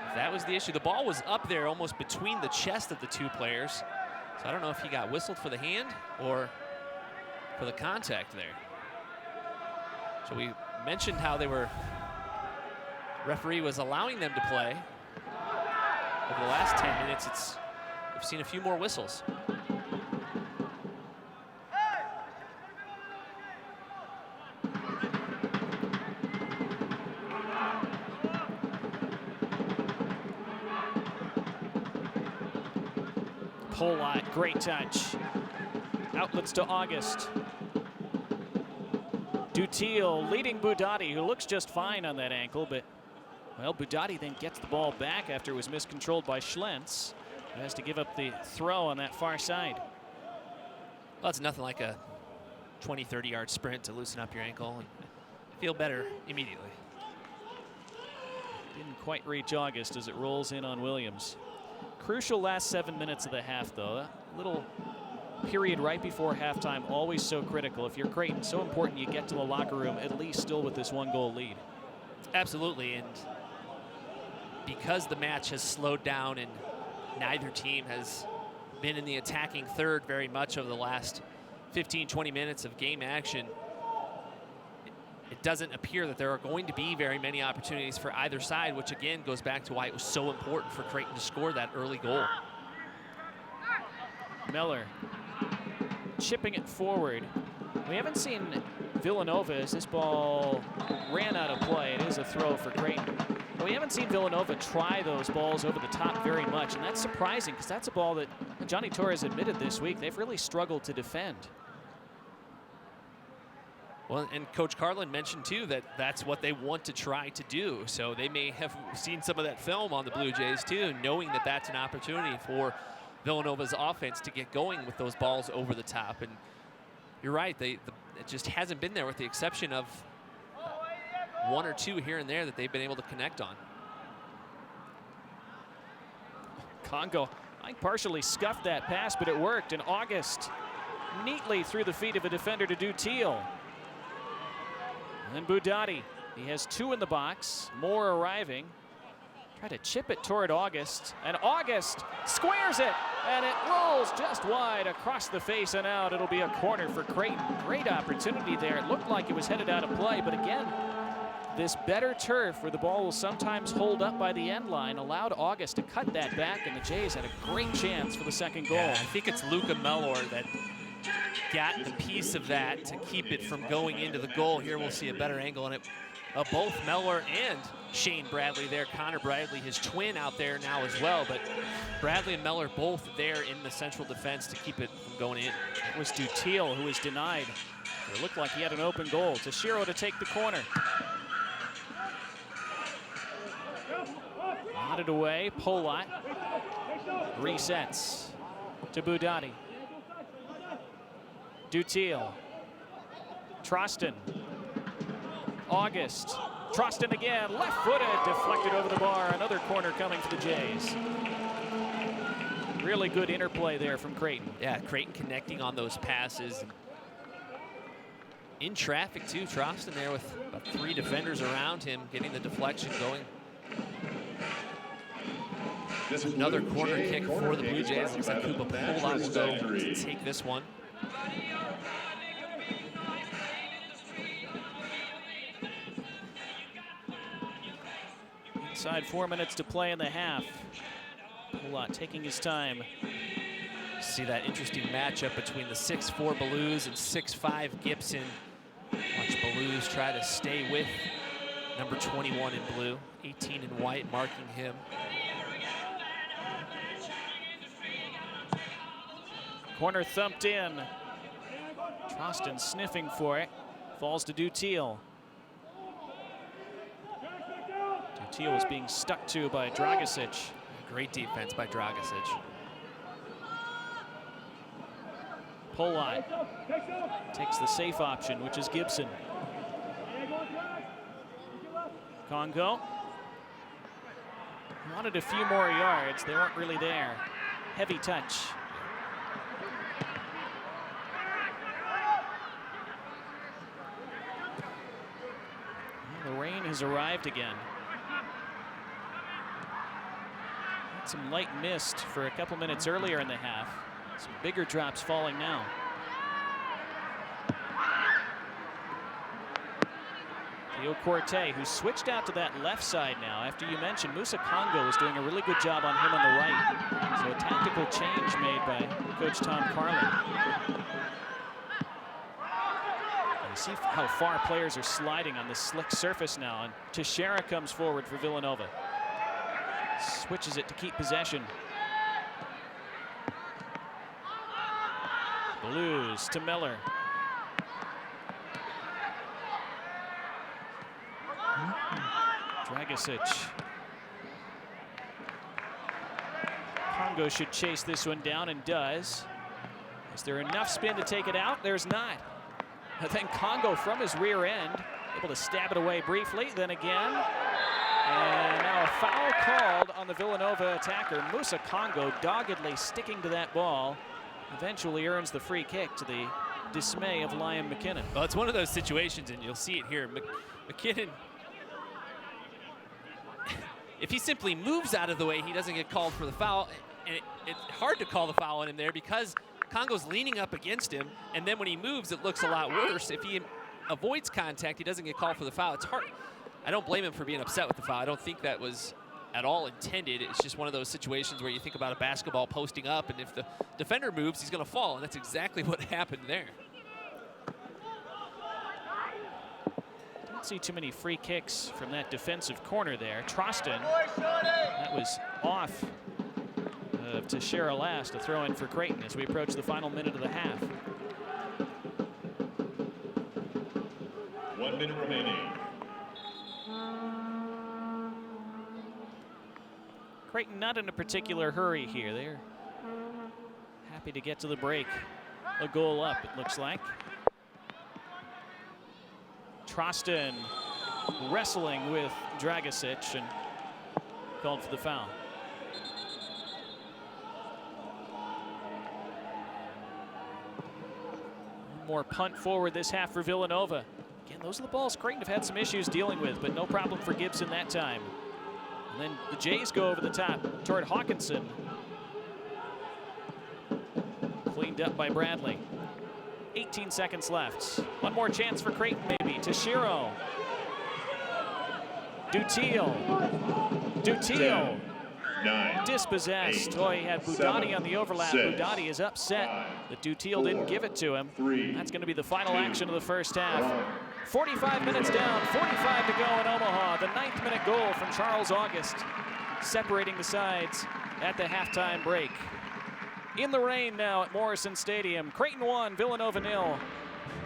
If that was the issue. The ball was up there almost between the chest of the two players. So I don't know if he got whistled for the hand or for the contact there. So we mentioned how referee was allowing them to play. Over the last 10 minutes, we've seen a few more whistles. Polot, great touch. Outlets to August. Dutiel leading Budati, who looks just fine on that ankle, but, well, Budati then gets the ball back after it was miscontrolled by Schlentz, who has to give up the throw on that far side. Well, it's nothing like a 20, 30-yard sprint to loosen up your ankle and feel better immediately. Didn't quite reach August as it rolls in on Williams. Crucial last 7 minutes of the half, though. That little period right before halftime, always so critical. If you're Creighton, so important you get to the locker room at least still with this 1-goal lead. Absolutely, and because the match has slowed down and neither team has been in the attacking third very much over the last 15, 20 minutes of game action, it doesn't appear that there are going to be very many opportunities for either side, which again goes back to why it was so important for Creighton to score that early goal. Miller chipping it forward. We haven't seen Villanova as this ball ran out of play. It is a throw for Creighton. But we haven't seen Villanova try those balls over the top very much, and that's surprising because that's a ball that Johnny Torres admitted this week they've really struggled to defend. Well, and Coach Carlin mentioned too that that's what they want to try to do. So they may have seen some of that film on the Blue Jays too, knowing that that's an opportunity for Villanova's offense to get going with those balls over the top. And you're right, it just hasn't been there with the exception of one or two here and there that they've been able to connect on. Congo, I partially scuffed that pass, but it worked. And August neatly through the feet of a defender to Dutiel. And then Budati, he has two in the box, more arriving. Try to chip it toward August, and August squares it, and it rolls just wide across the face and out. It'll be a corner for Creighton. Great opportunity there. It looked like it was headed out of play, but again, this better turf where the ball will sometimes hold up by the end line allowed August to cut that back, and the Jays had a great chance for the second goal. Yeah, I think it's Luca Mellor that got the piece of that to keep it from going into the goal. Here we'll see a better angle on it. Both Mellor and Shane Bradley there. Connor Bradley, his twin, out there now as well. But Bradley and Mellor both there in the central defense to keep it from going in. It was Dutiel who was denied. It looked like he had an open goal. Toshiro to take the corner. Nodded away. Polot resets to Budati. Dutiel. Trostin. August. Trostin again, left-footed, deflected over the bar. Another corner coming for the Jays. Really good interplay there from Creighton. Yeah, Creighton connecting on those passes. In traffic too, Trostin there with about 3 defenders around him, getting the deflection going. Another corner kick for the Blue Jays. Looks like Kuba Polot will go to take this one. Inside 4 minutes to play in the half. Polot taking his time. See that interesting matchup between the 6'4" Blues and 6'5" Gibson. Watch Blues try to stay with number 21 in blue, 18 in white, marking him. Corner thumped in. Trostin sniffing for it. Falls to Dutiel. Dutiel was being stuck to by Dragicic. Great defense by Dragicic. Polai takes the safe option, which is Gibson. Congo wanted a few more yards. They weren't really there. Heavy touch. The rain has arrived again. Had some light mist for a couple minutes earlier in the half. Some bigger drops falling now. Theo Corte, who switched out to that left side now after you mentioned Musa Congo is doing a really good job on him on the right. So a tactical change made by Coach Tom Carlin. You see how far players are sliding on this slick surface now, and Teixeira comes forward for Villanova. Switches it to keep possession. Blues to Miller. Dragicic. Congo should chase this one down and does. Is there enough spin to take it out? There's not. And then Congo from his rear end, able to stab it away briefly, then again. And now a foul called on the Villanova attacker. Musa Congo doggedly sticking to that ball. Eventually earns the free kick to the dismay of Liam McKinnon. Well, it's one of those situations, and you'll see it here. McKinnon, if he simply moves out of the way, he doesn't get called for the foul. And it's hard to call the foul on him there because Congo's leaning up against him, and then when he moves, it looks a lot worse. If he avoids contact, he doesn't get called for the foul. It's hard. I don't blame him for being upset with the foul. I don't think that was at all intended. It's just one of those situations where you think about a basketball posting up, and if the defender moves, he's going to fall, and that's exactly what happened there. Don't see too many free kicks from that defensive corner there. Troston, that was off of Teixeira last, a throw in for Creighton as we approach the final minute of the half. 1 minute remaining. Creighton not in a particular hurry here. They're happy to get to the break. A goal up, it looks like. Troston wrestling with Dragicic and called for the foul. One more punt forward this half for Villanova. Again, those are the balls Creighton have had some issues dealing with, but no problem for Gibson that time. And then the Jays go over the top toward Hawkinson. Cleaned up by Bradley. 18 seconds left. One more chance for Creighton, maybe. Teixeira. Dutiel. 9, Dispossessed. 8, Oh, he had Budani 7, on the overlap. 6, Budani is upset 5, that Dutiel didn't give it to him. 3, That's going to be the final 2, action of the first half. 1. 45 minutes down, 45 to go in Omaha. The 9th minute goal from Charles August, separating the sides at the halftime break. In the rain now at Morrison Stadium. Creighton 1, Villanova 0.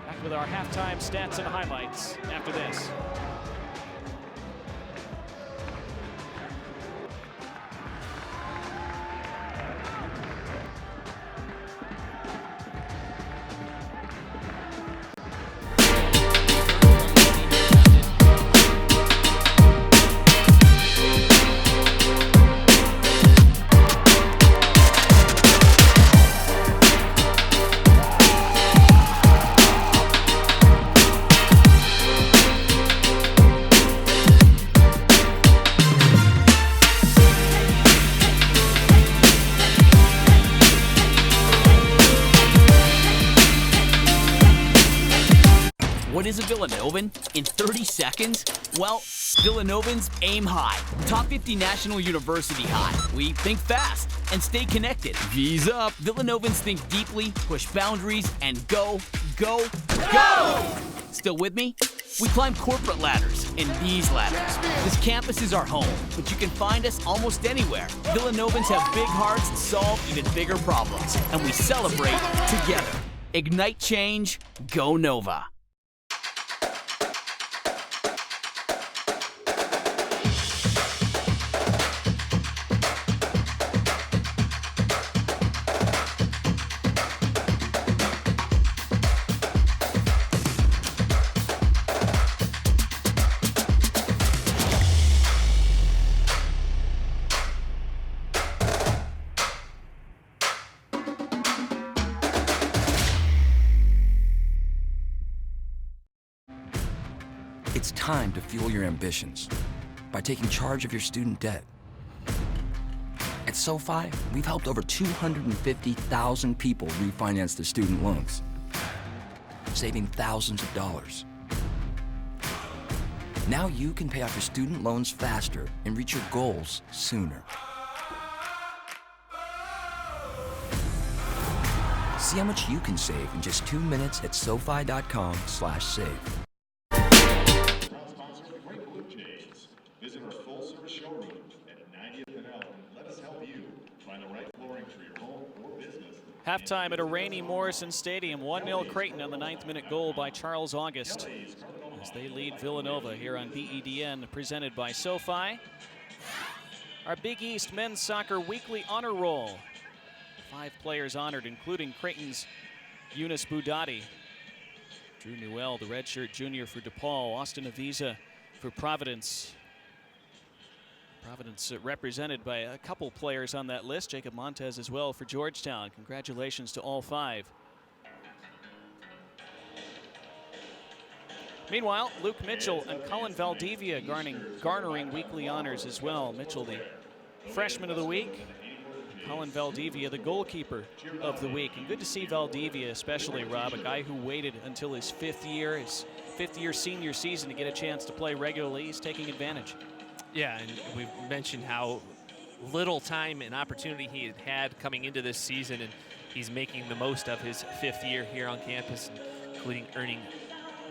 Back with our halftime stats and highlights after this. What is a Villanovan in 30 seconds? Well, Villanovans aim high. Top 50 National University high. We think fast and stay connected. V's up. Villanovans think deeply, push boundaries, and go, go, go! Still with me? We climb corporate ladders and these ladders. This campus is our home, but you can find us almost anywhere. Villanovans have big hearts and solve even bigger problems, and we celebrate together. Ignite change, go Nova. time to fuel your ambitions by taking charge of your student debt. At SoFi, we've helped over 250,000 people refinance their student loans, saving thousands of dollars. Now you can pay off your student loans faster and reach your goals sooner. See how much you can save in just 2 minutes at SoFi.com/save. Proud sponsor of the Great Blue Jays. Visit our full-service showroom at 90th and Elm and let us help you find the right flooring for your home or business. Halftime at a rainy Morrison Stadium. 1-0 Creighton on the 9th-minute goal by Charles August as they lead Villanova here on BEDN, presented by SoFi. Our Big East men's soccer weekly honor roll. 5 players honored, including Creighton's Yunus Boudadi, Drew Newell, the redshirt junior for DePaul, Austin Avisa for Providence. Providence represented by a couple players on that list, Jacob Montez as well for Georgetown. Congratulations to all 5. Meanwhile, Luke Mitchell and Colin Valdivia garnering weekly honors as well. Mitchell, the freshman of the week. Colin Valdivia, the goalkeeper of the week. And good to see Valdivia, especially, Rob, a guy who waited until his fifth year senior season to get a chance to play regularly. He's taking advantage. Yeah, and we've mentioned how little time and opportunity he had coming into this season, and he's making the most of his 5th year here on campus, including earning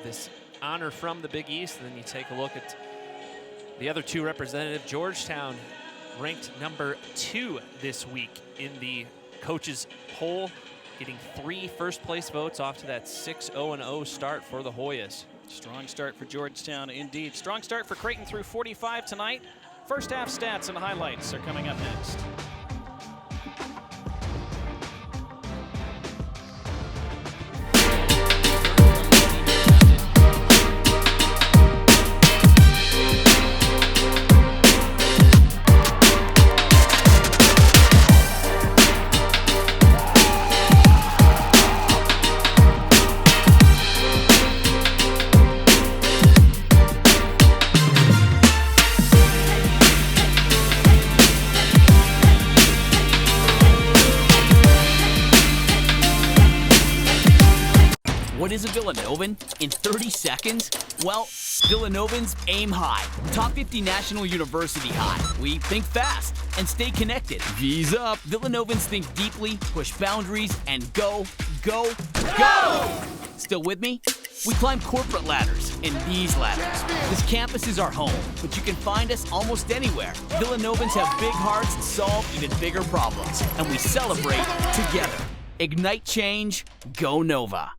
this honor from the Big East. And then you take a look at the other 2 representative. Georgetown ranked number 2 this week in the coaches poll, getting 3 first-place votes off to that 6-0-0 start for the Hoyas. Strong start for Georgetown, indeed. Strong start for Creighton through 45 tonight. First half stats and highlights are coming up next. What is a Villanovan in 30 seconds? Well, Villanovans aim high. Top 50 National University high. We think fast and stay connected. V's up. Villanovans think deeply, push boundaries, and go, go, go! Still with me? We climb corporate ladders and these ladders. This campus is our home, but you can find us almost anywhere. Villanovans have big hearts and solve even bigger problems, and we celebrate together. Ignite change, go Nova.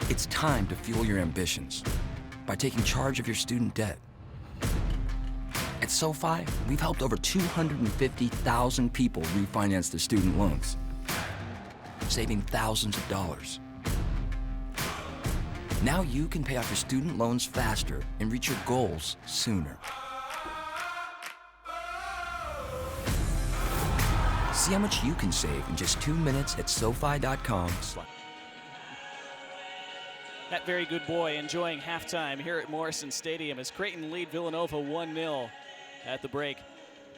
It's time to fuel your ambitions by taking charge of your student debt. At SoFi, we've helped over 250,000 people refinance their student loans, saving thousands of dollars. Now you can pay off your student loans faster and reach your goals sooner. See how much you can save in just 2 minutes at SoFi.com. That very good boy enjoying halftime here at Morrison Stadium as Creighton lead Villanova 1-0 at the break.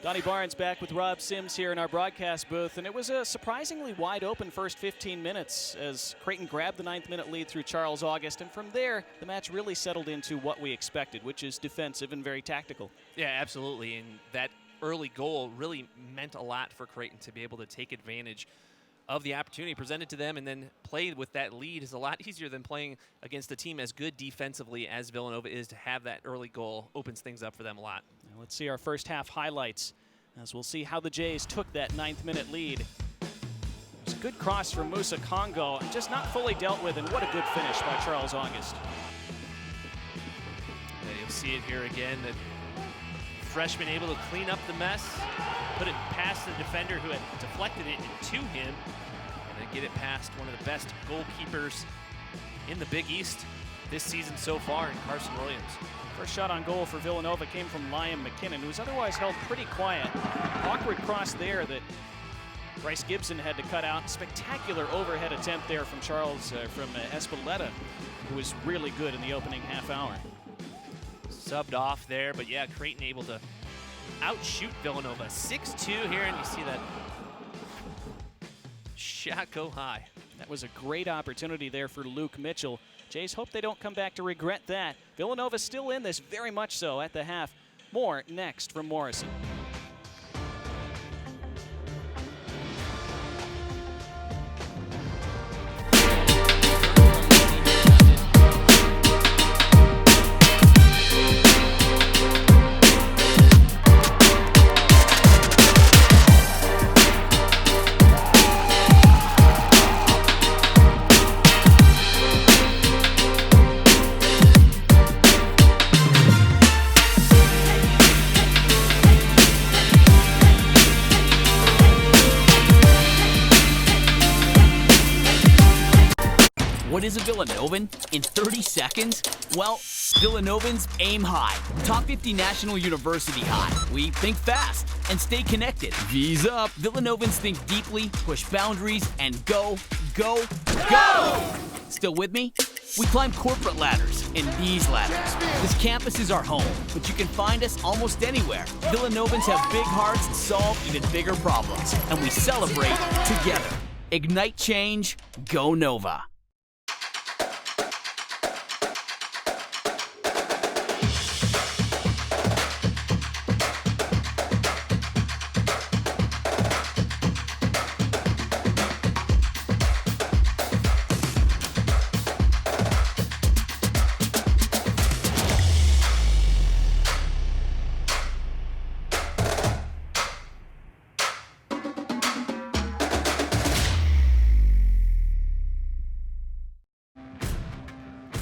Donnie Barnes back with Rob Sims here in our broadcast booth, and it was a surprisingly wide open first 15 minutes as Creighton grabbed the 9th-minute lead through Charles August, and from there the match really settled into what we expected, which is defensive and very tactical. Yeah, absolutely, and that early goal really meant a lot for Creighton to be able to take advantage of the opportunity presented to them and then play with that lead is a lot easier than playing against a team as good defensively as Villanova is. To have that early goal opens things up for them a lot. Now let's see our first half highlights as we'll see how the Jays took that 9th-minute lead. It was a good cross from Musa Congo, just not fully dealt with, and what a good finish by Charles August. see it here again. The freshman able to clean up the mess, put it past the defender who had deflected it to him, and then get it past one of the best goalkeepers in the Big East this season so far in Carson Williams. First shot on goal for Villanova came from Liam McKinnon, who was otherwise held pretty quiet. Awkward cross there that Bryce Gibson had to cut out. Spectacular overhead attempt there from Espeleta, who was really good in the opening half hour. Subbed off there, but yeah, Creighton able to outshoot Villanova. 6-2 here, and you see that shot go high. That was a great opportunity there for Luke Mitchell. Jays hope they don't come back to regret that. Villanova still in this, very much so, at the half. More next from Morrison. What is a Villanovan in 30 seconds? Well, Villanovans aim high. Top 50 National University high. We think fast and stay connected. V's up. Villanovans think deeply, push boundaries, and go, go, go! Still with me? We climb corporate ladders and these ladders. This campus is our home, but you can find us almost anywhere. Villanovans have big hearts and solve even bigger problems, and we celebrate together. Ignite change, go Nova.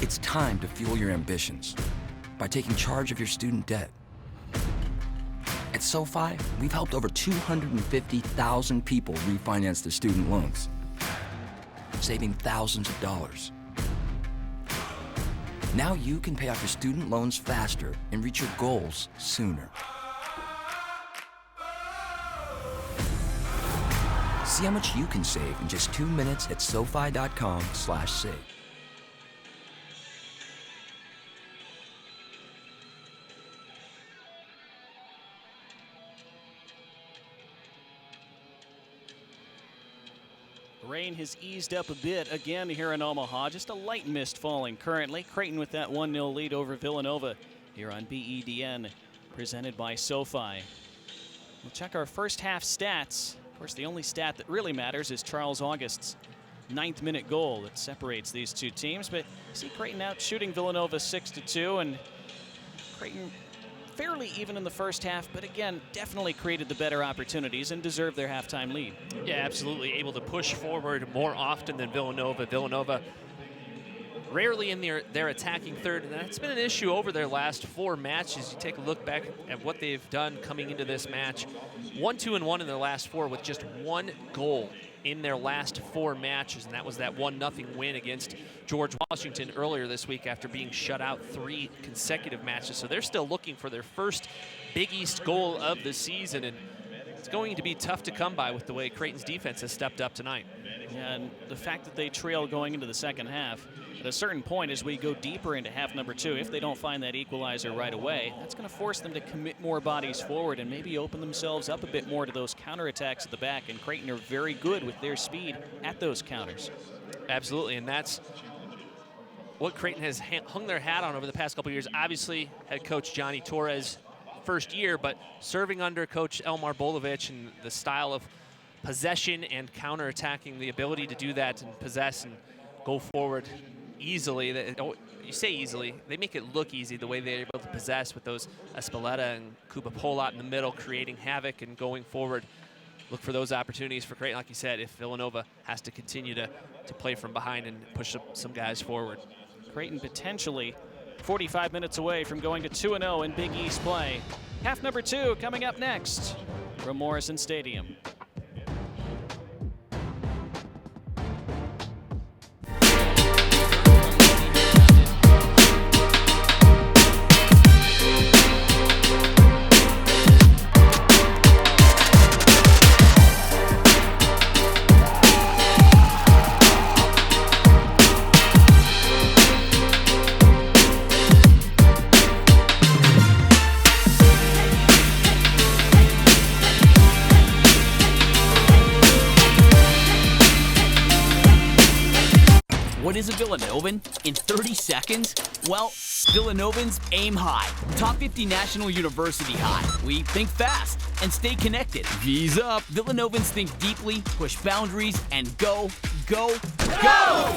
It's time to fuel your ambitions by taking charge of your student debt. At SoFi, we've helped over 250,000 people refinance their student loans, saving thousands of dollars. Now you can pay off your student loans faster and reach your goals sooner. See how much you can save in just 2 minutes at SoFi.com/save. Rain has eased up a bit again here in Omaha. Just a light mist falling currently. Creighton with that 1-0 lead over Villanova here on BEDN, presented by SoFi. We'll check our first half stats. Of course, the only stat that really matters is Charles August's 9th-minute goal that separates these two teams. But you see Creighton out shooting Villanova 6-2, and Creighton fairly even in the first half, but again, definitely created the better opportunities and deserved their halftime lead. Yeah, absolutely. Able to push forward more often than Villanova. Villanova rarely in their attacking third, and that's been an issue over their last 4 matches. You take a look back at what they've done coming into this match. 1-2-1 in their last 4 with just 1 goal in their last 4 matches, and that was that 1-0 win against George Washington earlier this week after being shut out 3 consecutive matches. So they're still looking for their first Big East goal of the season, and it's going to be tough to come by with the way Creighton's defense has stepped up tonight. Yeah, and the fact that they trail going into the second half, at a certain point as we go deeper into half number 2, if they don't find that equalizer right away, that's going to force them to commit more bodies forward and maybe open themselves up a bit more to those counterattacks at the back, and Creighton are very good with their speed at those counters. Absolutely, and that's what Creighton has hung their hat on over the past couple of years. Obviously, head coach Johnny Torres, first year, but serving under Coach Elmar Bolovich and the style of possession and counterattacking, the ability to do that and possess and go forward easily. You say easily, they make it look easy the way they're able to possess with those Espeleta and Kuba Polat in the middle, creating havoc and going forward. Look for those opportunities for Creighton, like you said, if Villanova has to continue to play from behind and push some guys forward. Creighton potentially 45 minutes away from going to 2-0 in Big East play. Half number 2 coming up next from Morrison Stadium. What is a Villanovan in 30 seconds? Well, Villanovans aim high. Top 50 National University high. We think fast and stay connected. V's up. Villanovans think deeply, push boundaries, and go, go, go!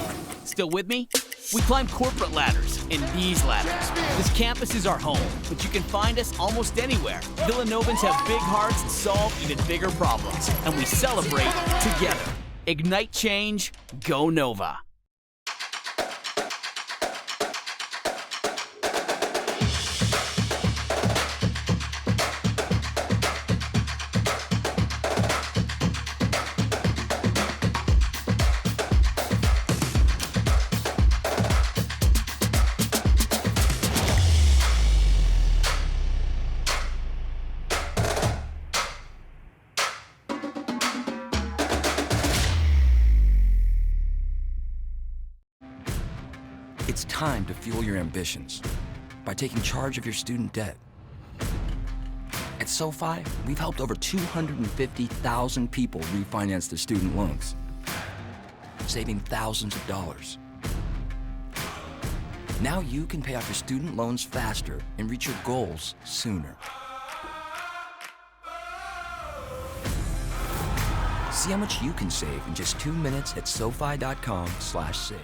Still with me? We climb corporate ladders and these ladders. This campus is our home, but you can find us almost anywhere. Villanovans have big hearts and solve even bigger problems, and we celebrate together. Ignite change, go Nova. It's time to fuel your ambitions by taking charge of your student debt. At SoFi, we've helped over 250,000 people refinance their student loans, saving thousands of dollars. Now you can pay off your student loans faster and reach your goals sooner. See how much you can save in just 2 minutes at SoFi.com/save.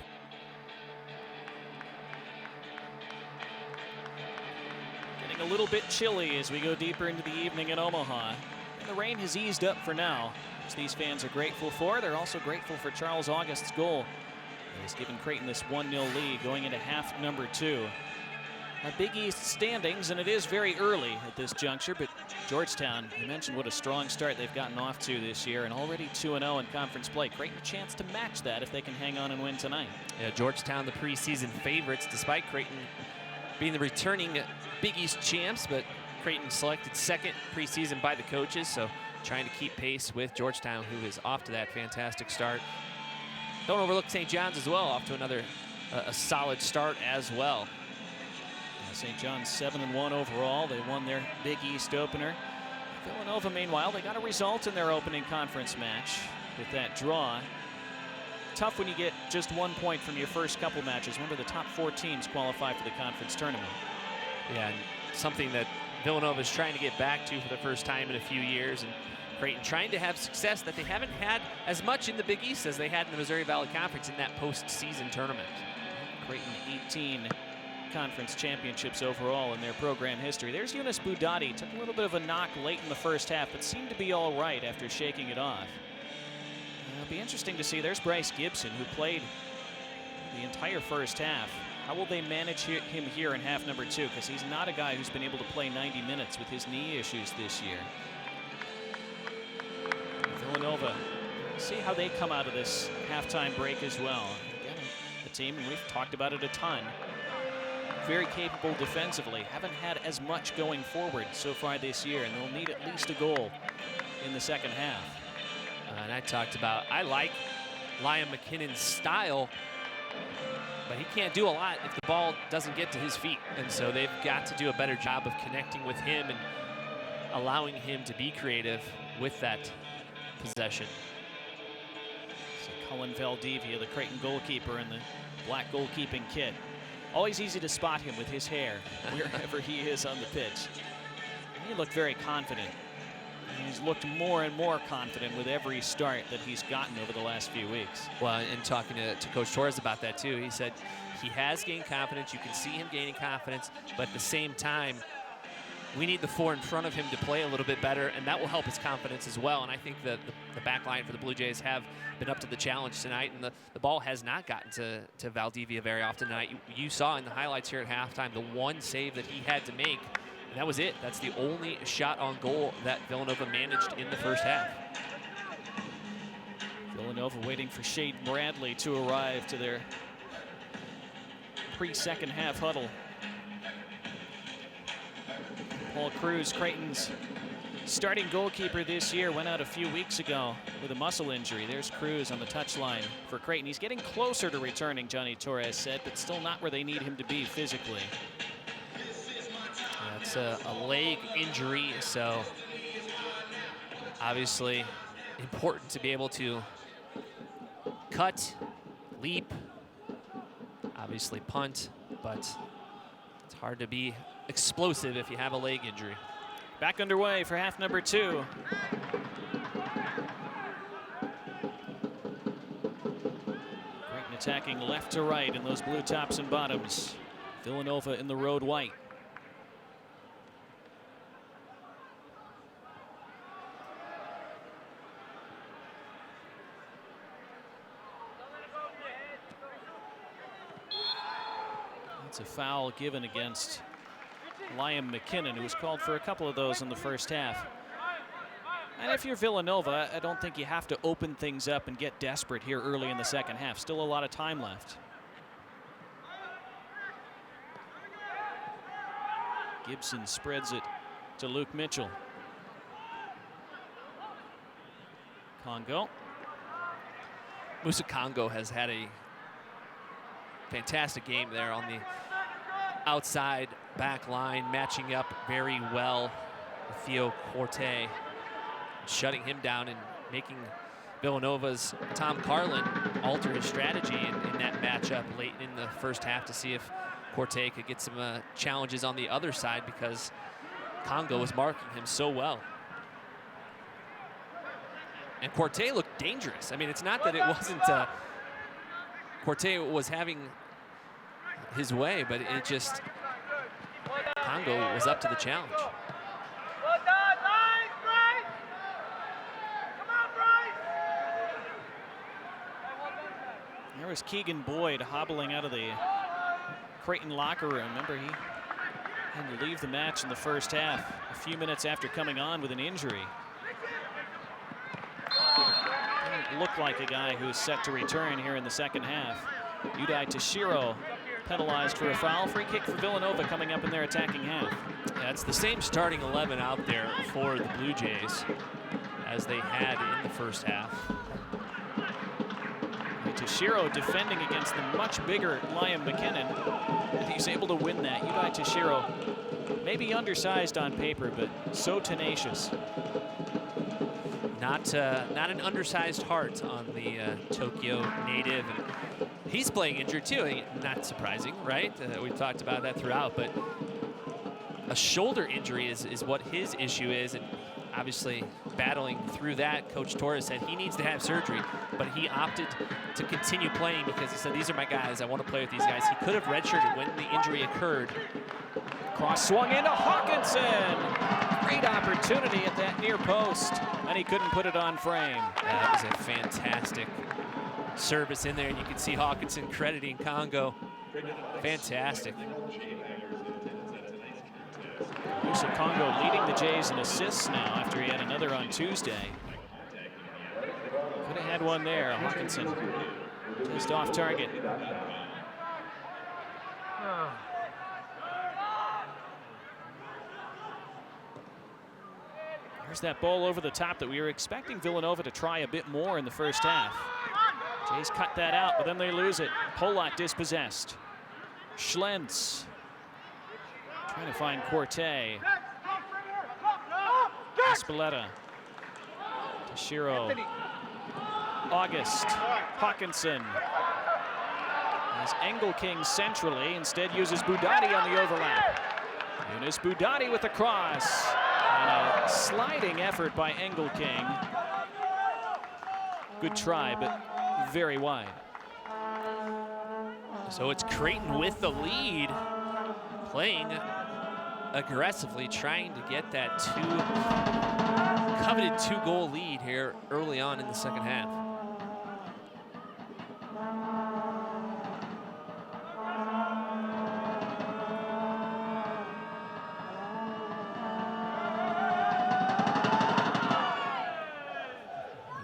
A little bit chilly as we go deeper into the evening in Omaha. And the rain has eased up for now, which these fans are grateful for. They're also grateful for Charles August's goal. It has given Creighton this 1-0 lead going into half number 2. Big East standings, and it is very early at this juncture, but Georgetown, you mentioned what a strong start they've gotten off to this year, and already 2-0 in conference play. Creighton a chance to match that if they can hang on and win tonight. Yeah, Georgetown the preseason favorites, despite Creighton being the returning Big East champs, but Creighton selected second preseason by the coaches, so trying to keep pace with Georgetown, who is off to that fantastic start. Don't overlook St. John's as well, off to another a solid start as well. St. John's 7-1 overall. They won their Big East opener. Villanova, meanwhile, they got a result in their opening conference match with that draw. Tough when you get just 1 point from your first couple matches. Remember, the top 4 teams qualify for the conference tournament. Yeah, and something that Villanova is trying to get back to for the first time in a few years, and Creighton trying to have success that they haven't had as much in the Big East as they had in the Missouri Valley Conference in that postseason tournament. Creighton 18 conference championships overall in their program history. There's Yunus Boudadi. Took a little bit of a knock late in the first half, but seemed to be all right after shaking it off. It'll be interesting to see. There's Bryce Gibson, who played the entire first half. How will they manage him here in half number 2? Because he's not a guy who's been able to play 90 minutes with his knee issues this year. Villanova, see how they come out of this halftime break as well. Again, the team, and we've talked about it a ton, very capable defensively. Haven't had as much going forward so far this year, and they'll need at least a goal in the second half. And I talked about, I like Liam McKinnon's style, but he can't do a lot if the ball doesn't get to his feet. And so they've got to do a better job of connecting with him and allowing him to be creative with that possession. So Cullen Valdivia, the Creighton goalkeeper in the black goalkeeping kit. Always easy to spot him with his hair wherever he is on the pitch. He looked very confident. He's looked more and more confident with every start that he's gotten over the last few weeks. Well, and talking to Coach Torres about that too, he said he has gained confidence. You can see him gaining confidence, but at the same time, we need the four in front of him to play a little bit better, and that will help his confidence as well. And I think that the back line for the Blue Jays have been up to the challenge tonight, and the ball has not gotten to Valdivia very often tonight. You saw in the highlights here at halftime the one save that he had to make, and that was it. That's the only shot on goal that Villanova managed in the first half. Villanova waiting for Shade Bradley to arrive to their pre-second half huddle. Paul Cruz, Creighton's starting goalkeeper this year, went out a few weeks ago with a muscle injury. There's Cruz on the touchline for Creighton. He's getting closer to returning, Johnny Torres said, but still not where they need him to be physically. That's a leg injury, so obviously important to be able to cut, leap, obviously punt, but it's hard to be explosive if you have a leg injury. Back underway for half number 2. Creighton attacking left to right in those blue tops and bottoms. Villanova in the road white. It's a foul given against Liam McKinnon, who was called for a couple of those in the first half. And if you're Villanova, I don't think you have to open things up and get desperate here early in the second half. Still a lot of time left. Gibson spreads it to Luke Mitchell. Congo. Musa Congo has had a fantastic game there on the outside back line, matching up very well with Theo Corte, shutting him down and making Villanova's Tom Carlin alter his strategy in that matchup late in the first half to see if Corte could get some challenges on the other side, because Congo was marking him so well. And Corte looked dangerous. I mean, it's not that it wasn't Corte was having his way, but it just, Congo was up to the challenge. There was Keegan Boyd hobbling out of the Creighton locker room. Remember, he had to leave the match in the first half a few minutes after coming on with an injury. Didn't look like a guy who's set to return here in the second half. Udai Tashiro penalized for a foul. Free kick for Villanova coming up in their attacking half. Yeah, it's the same starting 11 out there for the Blue Jays as they had in the first half. Tashiro defending against the much bigger Liam McKinnon, and he's able to win that. Udai Tashiro, maybe undersized on paper, but so tenacious. Not an undersized heart on the Tokyo native. And he's playing injured too. Not surprising, right? We've talked about that throughout, but a shoulder injury is what his issue is, and obviously battling through that. Coach Torres said he needs to have surgery, but he opted to continue playing because he said, these are my guys. I want to play with these guys. He could have redshirted when the injury occurred. Cross swung into Hawkinson. Great opportunity at that near post, and he couldn't put it on frame. That was a fantastic service in there, and you can see Hawkinson crediting Congo. Fantastic. Musa Congo leading the Jays in assists now after he had another on Tuesday. Could have had one there. Hawkinson just off target. There's that ball over the top that we were expecting Villanova to try a bit more in the first half. Jays cut that out, but then they lose it. Polak dispossessed. Schlentz trying to find Corte. Espeleta. Tashiro. August. Hawkinson. Has Engelking centrally. Instead uses Budati on the overlap. Yunus Budati with the cross. And a sliding effort by Engelking. Good try, but very wide. So it's Creighton with the lead, playing aggressively trying to get that coveted 2-goal lead here early on in the second half.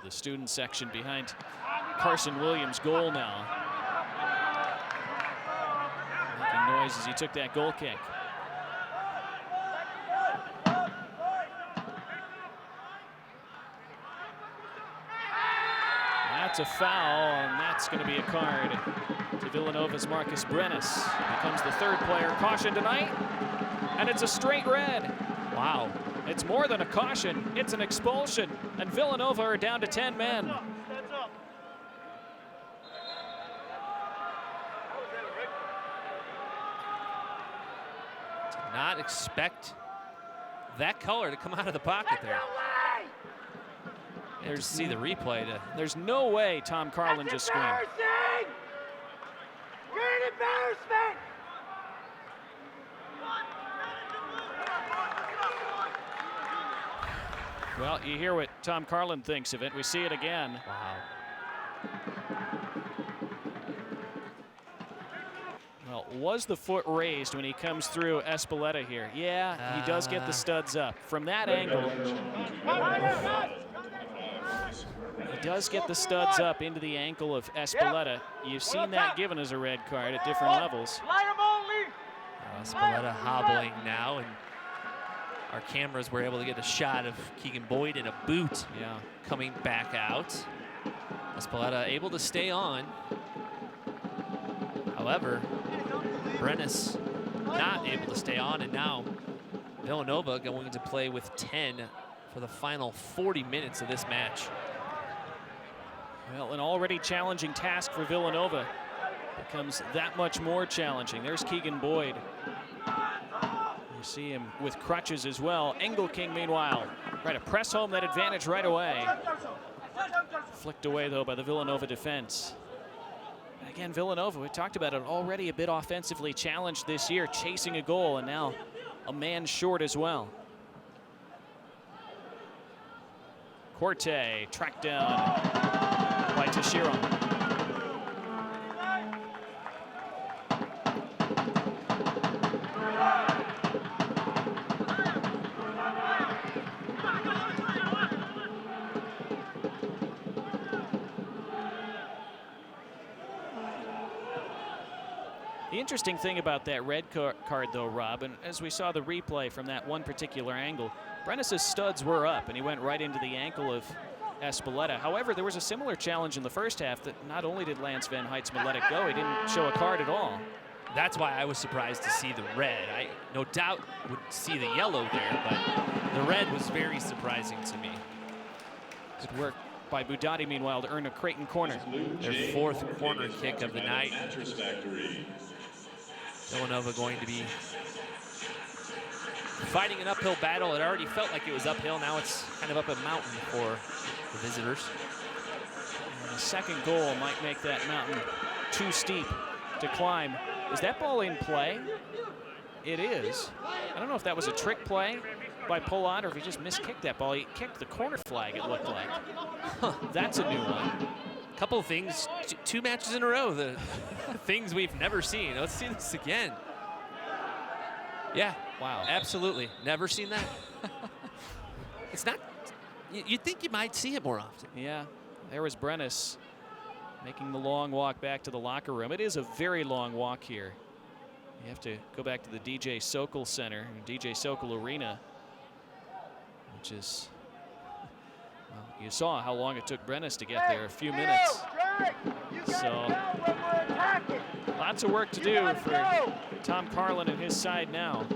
The student section behind Carson Williams' goal now. Making noise as he took that goal kick. That's a foul, and that's going to be a card to Villanova's Marcus Brennis. Becomes the third player caution tonight, and it's a straight red. Wow. It's more than a caution, it's an expulsion, and Villanova are down to 10 men. Did not expect that color to come out of the pocket there. There's to see the replay. There's no way Tom Carlin just screamed. You're an embarrassment! Well, you hear what Tom Carlin thinks of it. We see it again. Wow. Well, was the foot raised when he comes through Espeleta here? Yeah, he does get the studs up. From that angle, he does get the studs up into the ankle of Espeleta. You've seen that given as a red card at different levels. Espeleta hobbling now, and our cameras were able to get a shot of Keegan Boyd in a boot coming back out. Espeleta able to stay on. However, Brennis not able to stay on, and now Villanova going to play with 10 for the final 40 minutes of this match. Well, an already challenging task for Villanova becomes that much more challenging. There's Keegan Boyd. You see him with crutches as well. Engelking, meanwhile, trying to press home that advantage right away. Flicked away, though, by the Villanova defense. And again, Villanova, we talked about it, already a bit offensively challenged this year, chasing a goal, and now a man short as well. Corte tracked down by Tashiro. The interesting thing about that red card, though, Rob, and as we saw the replay from that one particular angle, Brennis's studs were up, and he went right into the ankle of Espeleta. However, there was a similar challenge in the first half that not only did Lance Van Heitzman let it go, he didn't show a card at all. That's why I was surprised to see the red. I no doubt would see the yellow there, but the red was very surprising to me. Good work by Budati, meanwhile, to earn a Creighton corner. Their fourth corner kick of the night. Villanova going to be fighting an uphill battle. It already felt like it was uphill. Now it's kind of up a mountain for the visitors. And the second goal might make that mountain too steep to climb. Is that ball in play? It is. I don't know if that was a trick play by Pollard or if he just miskicked that ball. He kicked the corner flag, it looked like. Huh, that's a new one. Couple of things, two matches in a row, the things we've never seen. Let's see this again. Yeah, wow, absolutely. Never seen that. It's not, you'd think you might see it more often. Yeah, there was Brennis making the long walk back to the locker room. It is a very long walk here. You have to go back to the DJ Sokol Center, DJ Sokol Arena, which is, well, you saw how long it took Brennis to get there, a few minutes. So, lots of work to do for Tom Carlin and his side now,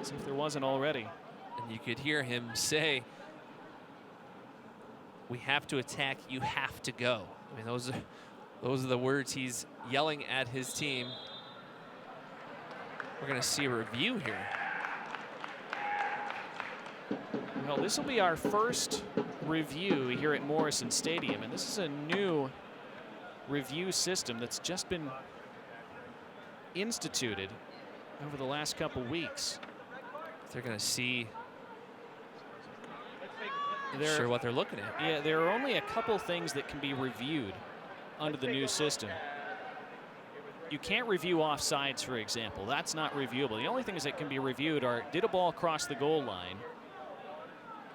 as if there wasn't already. And you could hear him say, we have to attack, you have to go. I mean, those are the words he's yelling at his team. We're going to see a review here. Well, this will be our first review here at Morrison Stadium, and this is a new review system that's just been instituted over the last couple weeks. They're going to see sure what they're looking at. Yeah, there are only a couple things that can be reviewed under the new system. You can't review offsides, for example. That's not reviewable. The only things that can be reviewed are, did a ball cross the goal line?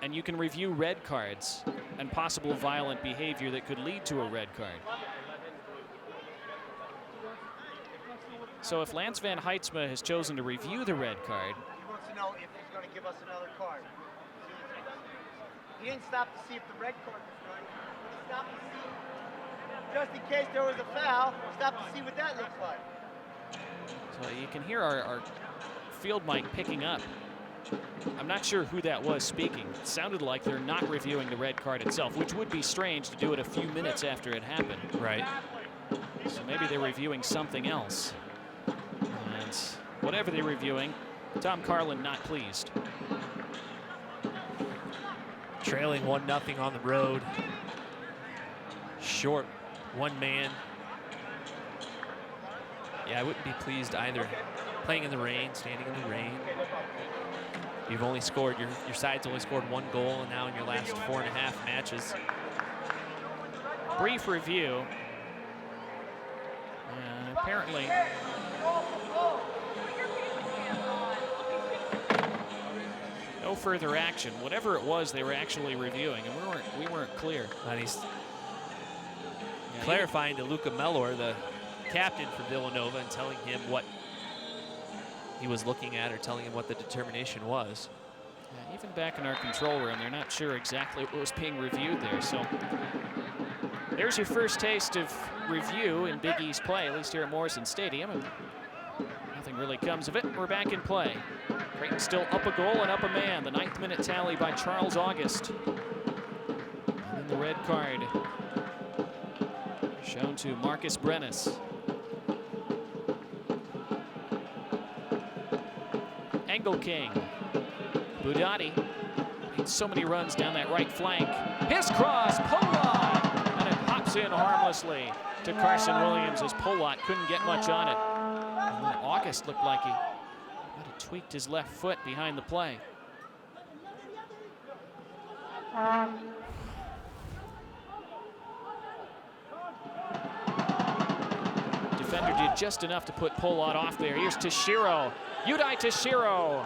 And you can review red cards and possible violent behavior that could lead to a red card. So if Lance Van Heidsma has chosen to review the red card, He wants to know if he's going to give us another card. He didn't stop to see if the red card was running. He stopped to see, just in case there was a foul, stop to see what that looks like. so you can hear our field mic picking up. I'm not sure who that was speaking. It sounded like they're not reviewing the red card itself, which would be strange to do it a few minutes after it happened. Right. So maybe they're reviewing something else. And whatever they're reviewing, Tom Carlin not pleased. Trailing 1-0 on the road. Short, one man. Yeah, I wouldn't be pleased either. Playing in the rain, standing in the rain. You've only scored, your side's only scored 1 goal, and now in your last 4.5 matches. Brief review. Apparently, no further action. Whatever it was, they were actually reviewing, and we weren't clear. And he's clarifying to Luca Mellor, the captain for Villanova, and telling him what he was looking at, or telling him what the determination was. Yeah, even back in our control room, they're not sure exactly what was being reviewed there. So there's your first taste of review in Big East play, at least here at Morrison Stadium. And nothing really comes of it. We're back in play. Creighton still up a goal and up a man. The 9th minute tally by Charles August. And then the red card shown to Marcus Brennis. Engel King. Budati made so many runs down that right flank. His cross, Polot! And it hops in harmlessly to Carson Williams as Polot couldn't get much on it. And then August looked like he might have tweaked his left foot behind the play. Defender did just enough to put Polot off there. Here's Toshiro. Udai Toshiro.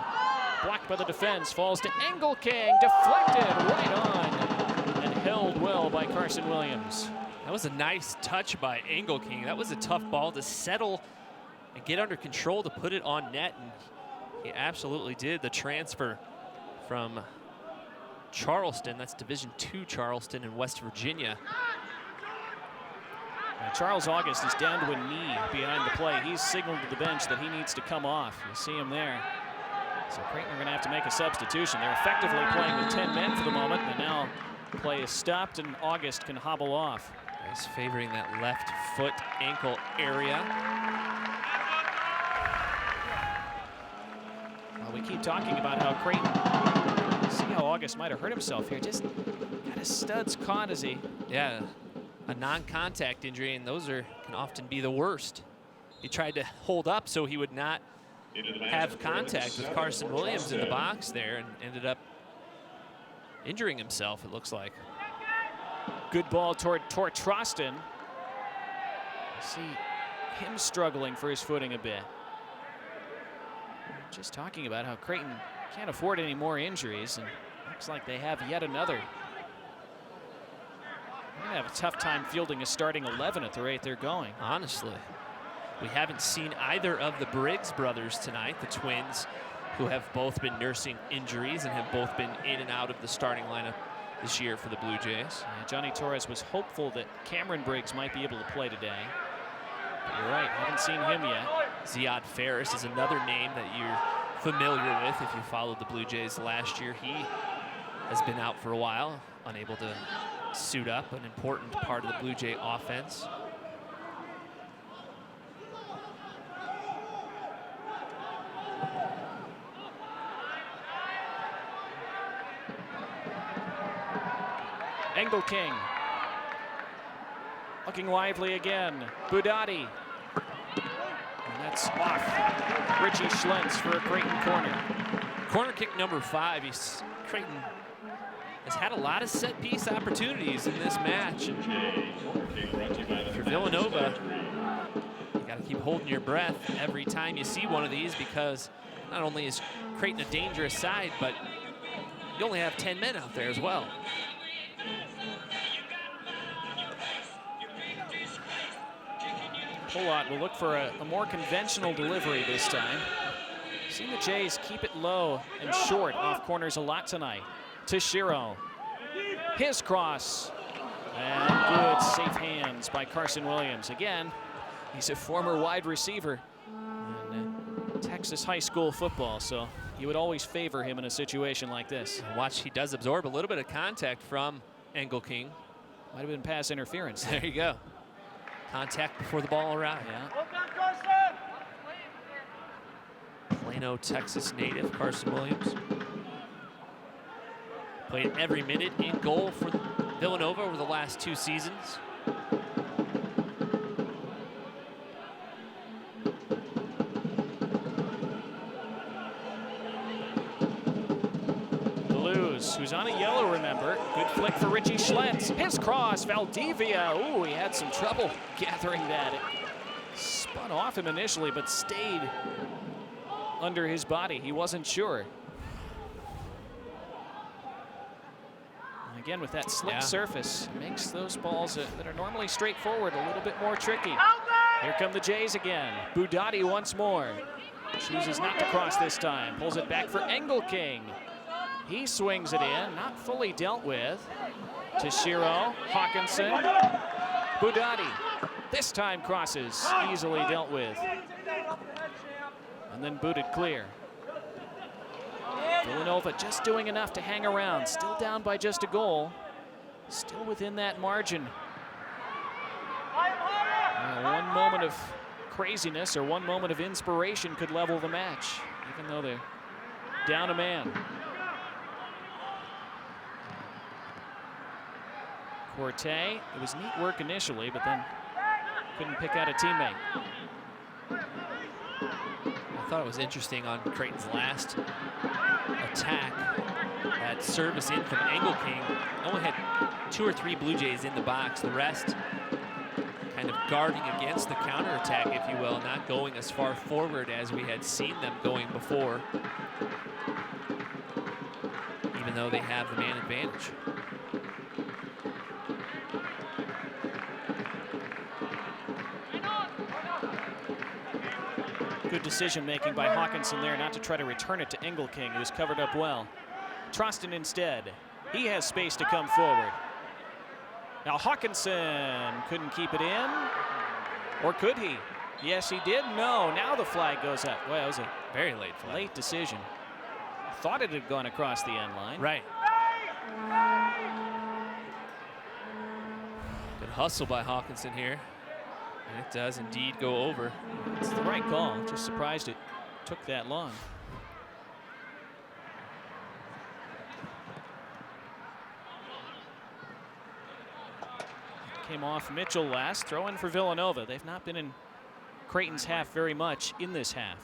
Blocked by the defense. Falls to Engel King. Deflected right on. And held well by Carson Williams. That was a nice touch by Engel King. That was a tough ball to settle and get under control to put it on net. And he absolutely did. The transfer from Charleston, that's Division II Charleston in West Virginia. Now Charles August is down to a knee behind the play. He's signaled to the bench that he needs to come off. You see him there. So Creighton are going to have to make a substitution. They're effectively playing with 10 men for the moment, and now play is stopped and August can hobble off. He's favoring that left foot ankle area. Well, we keep talking about how Creighton, see how August might have hurt himself here. Just got his studs caught as he. Yeah, a non-contact injury, and those can often be the worst. He tried to hold up so he would not have contact with Carson Williams in the box there, and ended up injuring himself, it looks like. Good ball toward Troston. See him struggling for his footing a bit. Just talking about how Creighton can't afford any more injuries, and looks like they have yet another. They're gonna have a tough time fielding a starting 11 at the rate they're going. Honestly, we haven't seen either of the Briggs brothers tonight, the twins, who have both been nursing injuries and have both been in and out of the starting lineup this year for the Blue Jays. Yeah, Johnny Torres was hopeful that Cameron Briggs might be able to play today. But you're right, haven't seen him yet. Ziad Ferris is another name that you're familiar with if you followed the Blue Jays last year. He has been out for a while, unable to suit up, an important part of the Blue Jay offense. Engel King. Looking lively again. Budati. And that's off. Richie Schlentz for a Creighton corner. Corner kick number 5. Creighton has had a lot of set piece opportunities in this match. And for Villanova, you got to keep holding your breath every time you see one of these, because not only is Creighton a dangerous side, but you only have 10 men out there as well. Polott will look for a more conventional delivery this time. Seen the Jays keep it low and short off corners a lot tonight. Toshiro, his cross, and good safe hands by Carson Williams. Again, he's a former wide receiver in Texas high school football, so you would always favor him in a situation like this. Watch, he does absorb a little bit of contact from Engelking. Might have been pass interference. There you go. Contact before the ball arrived. Yeah. Plano, Texas native Carson Williams. Played every minute in goal for Villanova over the last 2 seasons. Blues, who's on a yellow, remember. Good flick for Richie Schlentz. His cross, Valdivia. Ooh, he had some trouble gathering that. It spun off him initially, but stayed under his body. He wasn't sure. And again, with that slick surface, makes those balls that are normally straightforward a little bit more tricky. Here come the Jays again. Budati once more. Chooses not to cross this time. Pulls it back for Engelking. He swings it in, not fully dealt with. Toshiro, Hawkinson, Budati. This time crosses, easily dealt with. And then booted clear. Villanova just doing enough to hang around. Still down by just a goal. Still within that margin. One moment of craziness or one moment of inspiration could level the match, even though they're down a man. Corte, it was neat work initially, but then couldn't pick out a teammate. I thought it was interesting on Creighton's last attack, that service in from Engelking. Only had 2 or 3 Blue Jays in the box. The rest kind of guarding against the counterattack, if you will, not going as far forward as we had seen them going before, even though they have the man advantage. Good decision making by Hawkinson there not to try to return it to Engelking, who was covered up well. Trostin instead. He has space to come forward. Now Hawkinson couldn't keep it in. Or could he? Yes, he did. No, now the flag goes up. Well, it was a very late flag. Late decision. Thought it had gone across the end line. Right. Good hustle by Hawkinson here. And it does indeed go over. It's the right call. Just surprised it took that long. Came off Mitchell last. Throw in for Villanova. They've not been in Creighton's half very much in this half.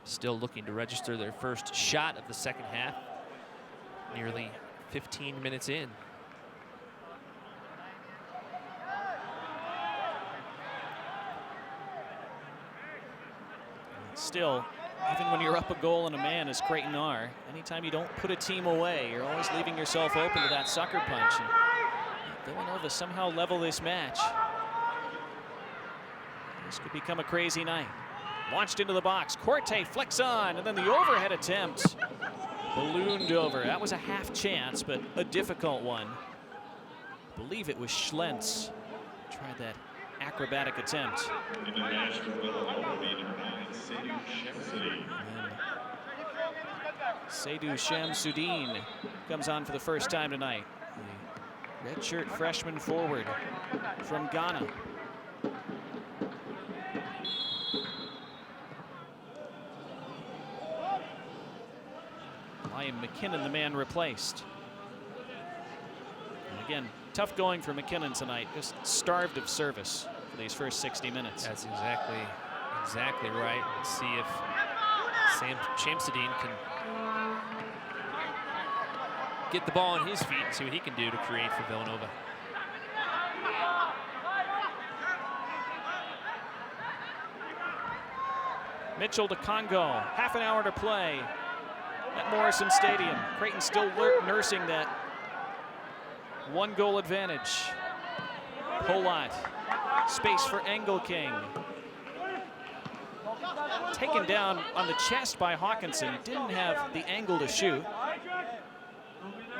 Still looking to register their first shot of the second half. Nearly 15 minutes in. Still, even when you're up a goal and a man, as Creighton are, anytime you don't put a team away, you're always leaving yourself open to that sucker punch. And Villanova somehow level this match. This could become a crazy night. Launched into the box. Corte flicks on, and then the overhead attempt ballooned over. That was a half chance, but a difficult one. I believe it was Schlentz. Tried that acrobatic attempt. In the match for Villanova, leader 9, Seydou Shamsuddin comes on for the first time tonight. The redshirt freshman forward from Ghana. Liam McKinnon, the man replaced. And again, tough going for McKinnon tonight. Just starved of service for these first 60 minutes. That's exactly right. Let's Sam Shamsuddin can get the ball on his feet and see what he can do to create for Villanova. Mitchell to Congo, half an hour to play at Morrison Stadium. Creighton still nursing that 1-goal advantage. Polat, space for Engelking. Taken down on the chest by Hawkinson, didn't have the angle to shoot.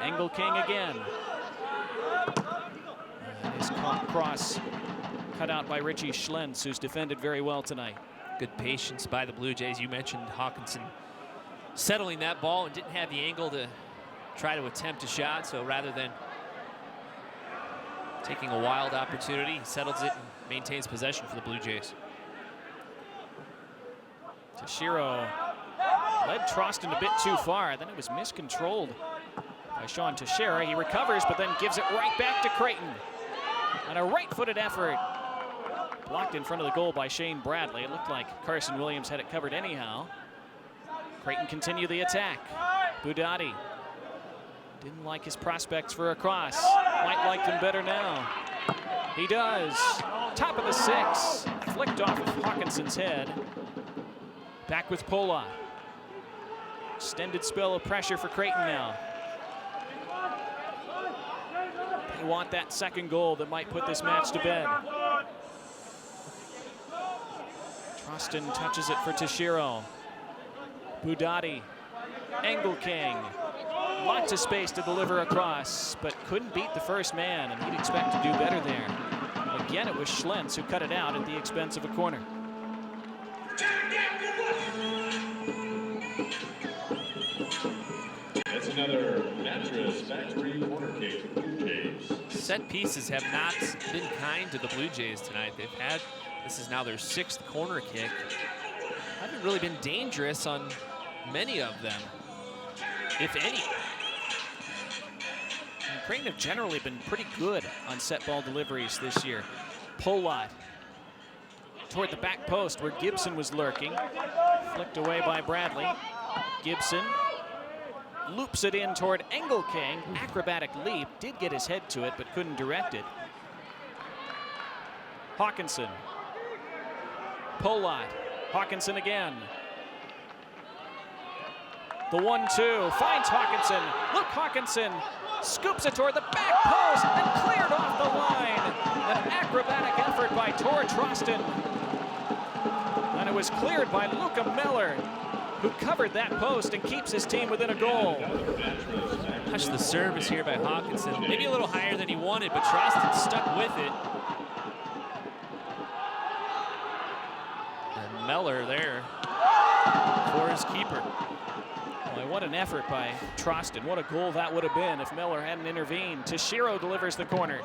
Engelking again. His cross cut out by Richie Schlentz, who's defended very well tonight. Good patience by the Blue Jays. You mentioned Hawkinson settling that ball and didn't have the angle to try to attempt a shot, so rather than taking a wild opportunity, he settles it and maintains possession for the Blue Jays. Tashiro led Trostin a bit too far. Then it was miscontrolled by Sean Teixeira. He recovers, but then gives it right back to Creighton. And a right-footed effort. Blocked in front of the goal by Shane Bradley. It looked like Carson Williams had it covered anyhow. Creighton continue the attack. Budati didn't like his prospects for a cross. Might like them better now. He does. Top of the 6. Flicked off of Hawkinson's head. Back with Pola. Extended spell of pressure for Creighton now. They want that second goal that might put this match to bed. Trostin touches it for Tashiro. Budati. Engelking. Lots of space to deliver across, but couldn't beat the first man, and he'd expect to do better there. Again, it was Schlentz who cut it out at the expense of a corner. That's another Mattress Factory corner kick for the Blue Jays. Set pieces have not been kind to the Blue Jays tonight. They've had, this is now their 6th corner kick. Haven't really been dangerous on many of them, if any. And Creighton have generally been pretty good on set ball deliveries this year. Polat toward the back post where Gibson was lurking. Flicked away by Bradley. Gibson loops it in toward Engelking. Acrobatic leap, did get his head to it, but couldn't direct it. Hawkinson. Polat. Hawkinson again. The 1-2 finds Hawkinson. Look, Hawkinson scoops it toward the back post and cleared off the line. An acrobatic effort by Tor Trostin. And it was cleared by Luca Miller, who covered that post and keeps his team within a goal. Touch the service here by Hawkinson. Maybe a little higher than he wanted, but Trostin stuck with it. And Miller there for his keeper. Boy, what an effort by Trostin. What a goal that would have been if Miller hadn't intervened. Tashiro delivers the corner.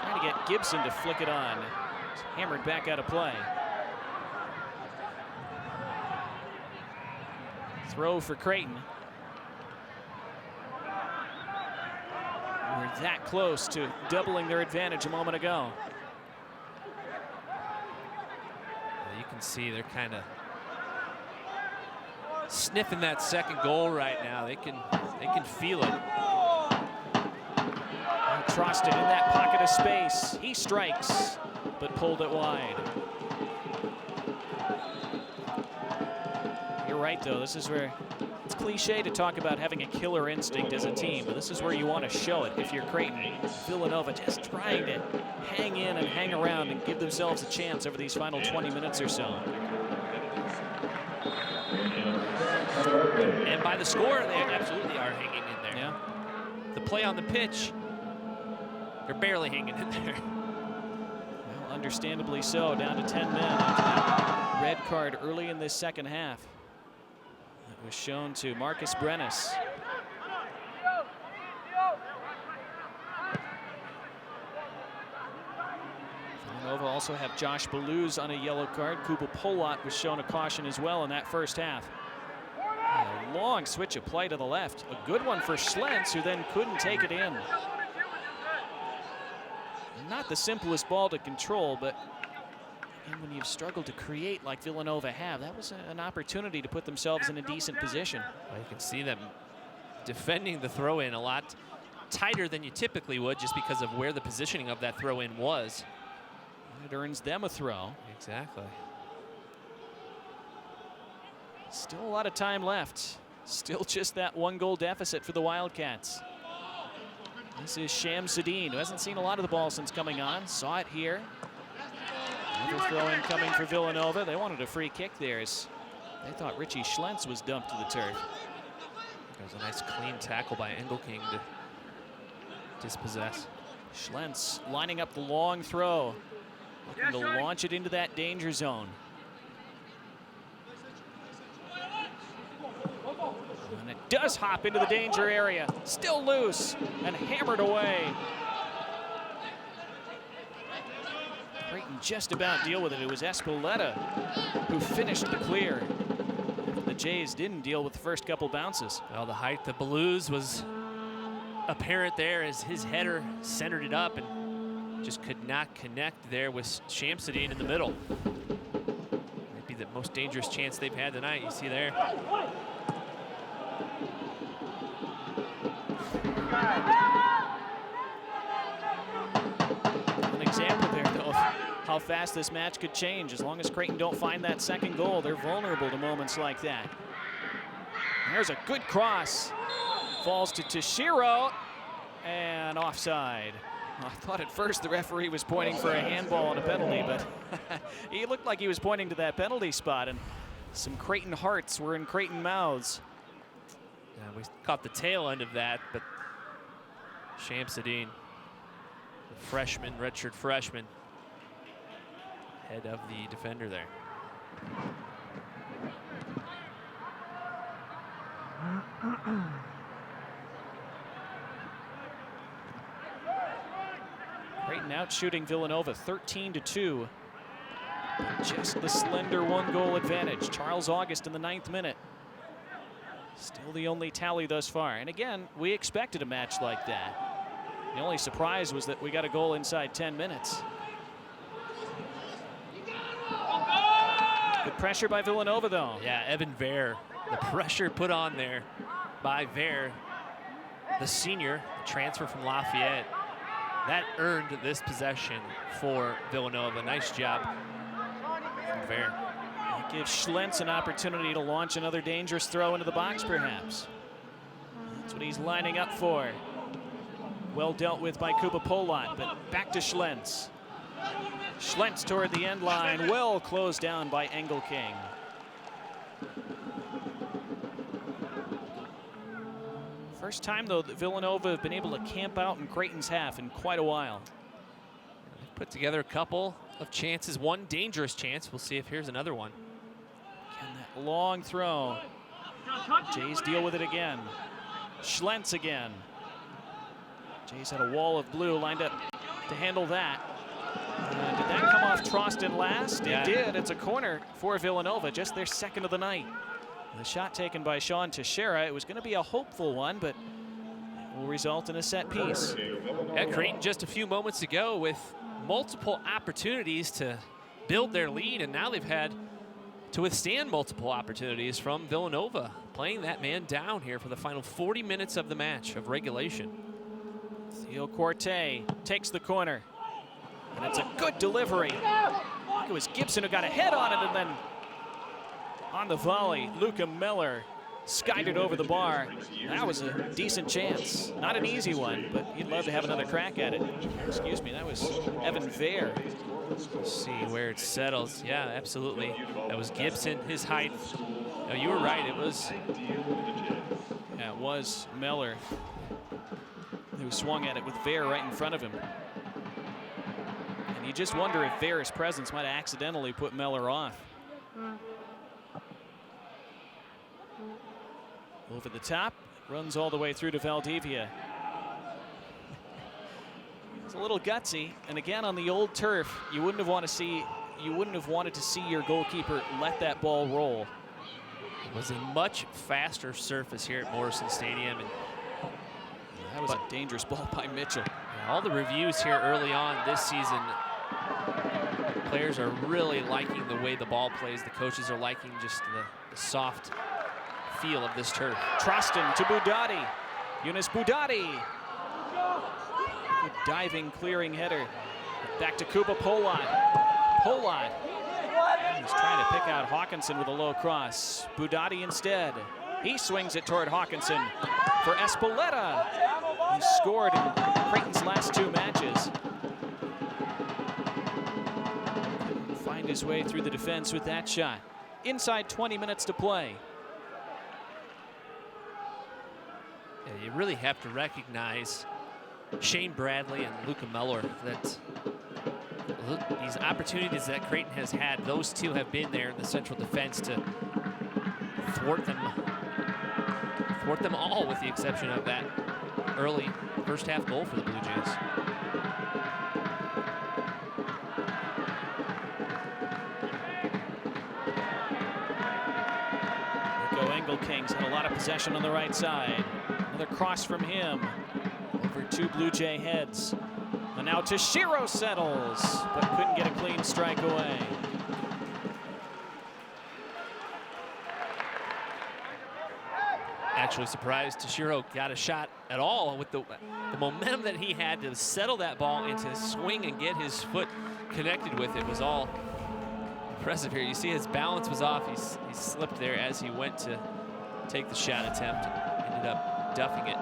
Trying to get Gibson to flick it on. It's hammered back out of play. Throw for Creighton. We're that close to doubling their advantage a moment ago. You can see they're kind of sniffing that second goal right now. They can feel it. Trostin in that pocket of space. He strikes, but pulled it wide. You're right, though. This is where it's cliche to talk about having a killer instinct as a team, but this is where you want to show it if you're Creighton. Villanova just trying to hang in and hang around and give themselves a chance over these final 20 minutes or so. And by the score, they absolutely are hanging in there. Yeah. The play on the pitch, they're barely hanging in there. Well, understandably so, down to 10 men after that red card early in this second half. It was shown to Marcus Brennis. Villanova also have Josh Balluz on a yellow card. Kuba Polat was shown a caution as well in that first half. A long switch of play to the left. A good one for Schlentz, who then couldn't take it in. Not the simplest ball to control, but And when you've struggled to create like Villanova have, that was an opportunity to put themselves in a decent position. Well, you can see them defending the throw-in a lot tighter than you typically would just because of where the positioning of that throw-in was. And it earns them a throw. Exactly. Still a lot of time left. Still just that 1-goal deficit for the Wildcats. This is Shamsuddin, who hasn't seen a lot of the ball since coming on. Saw it here. Another throw-in coming for Villanova. They wanted a free kick there as they thought Richie Schlentz was dumped to the turf. There's a nice clean tackle by Engelking to dispossess. Schlentz lining up the long throw, looking to launch it into that danger zone. And it does hop into the danger area. Still loose and hammered away. Creighton just about deal with it. It was Espeleta who finished the clear. The Jays didn't deal with the first couple bounces. Well, the height of Blues was apparent there as his header centered it up and just could not connect there with Shamsuddin in the middle. Might be the most dangerous chance they've had tonight. You see there. An example there, though, of how fast this match could change. As long as Creighton don't find that second goal, they're vulnerable to moments like that. And there's a good cross. Falls to Toshiro, and offside. I thought at first the referee was pointing for a handball and a penalty, but he looked like he was pointing to that penalty spot, and some Creighton hearts were in Creighton mouths. Yeah, we caught the tail end of that, but Shamsuddin, the freshman, redshirt freshman, head of the defender there. Creighton out shooting Villanova 13-2. Just the slender 1-goal advantage. Charles August in the 9th minute. Still the only tally thus far. And again, we expected a match like that. The only surprise was that we got a goal inside 10 minutes. Good pressure by Villanova, though. Yeah, Evan Vare, the pressure put on there by Vare, the senior, transfer from Lafayette. That earned this possession for Villanova. Nice job from Vare. It gives Schlentz an opportunity to launch another dangerous throw into the box, perhaps. That's what he's lining up for. Well dealt with by Kuba Polat, but back to Schlentz. Schlentz toward the end line, well closed down by Engelking. First time, though, that Villanova have been able to camp out in Creighton's half in quite a while. They've put together a couple of chances, one dangerous chance. We'll see if here's another one. Again, that long throw. Jays deal with it again. Schlentz again. Jays had a wall of blue lined up to handle that. Did that come off Troston last? Yeah. It did. It's a corner for Villanova, just their second of the night. The shot taken by Sean Teixeira. It was going to be a hopeful one, but it will result in a set piece. Yeah, Creighton just a few moments ago with multiple opportunities to build their lead, and now they've had to withstand multiple opportunities from Villanova, playing that man down here for the final 40 minutes of the match of regulation. Theo Corte takes the corner, and it's a good delivery. I think it was Gibson who got a head on it, and then on the volley, Luca Miller skied it over the bar. That was a decent chance. Not an easy one, but he'd love to have another crack at it. Excuse me, that was Evan Vare. Let's see where it settles. Yeah, absolutely. That was Gibson, his height. No, you were right, it was Miller who swung at it with Vare right in front of him. And you just wonder if Vare's presence might have accidentally put Miller off. Over the top, runs all the way through to Valdivia. It's a little gutsy, and again on the old turf, you wouldn't have wanted to see your goalkeeper let that ball roll. It was a much faster surface here at Morrison Stadium, and that was a dangerous ball by Mitchell. all the reviews here early on this season Players are really liking the way the ball plays. The coaches are liking just the soft feel of this turf. Trostin to Budati. Yunus Budati. Good diving, clearing header. Back to Kuba Polat. Polat. He's trying to pick out Hawkinson with a low cross. Budati instead. He swings it toward Hawkinson for Espeleta. He scored in Creighton's last 2 matches. Couldn't find his way through the defense with that shot. Inside 20 minutes to play. Yeah, you really have to recognize Shane Bradley and Luca Mellor, that these opportunities that Creighton has had, those two have been there in the central defense to thwart them all, with the exception of that early first half goal for the Blue Jays. Nico Engelking's had a lot of possession on the right side. Another cross from him over 2 Blue Jay heads. And now Toshiro settles, but couldn't get a clean strike away. Actually surprised Toshiro got a shot at all with the momentum that he had to settle that ball into swing and get his foot connected with it was all impressive here. You see his balance was off. He slipped there as he went to take the shot attempt. Ended up duffing it.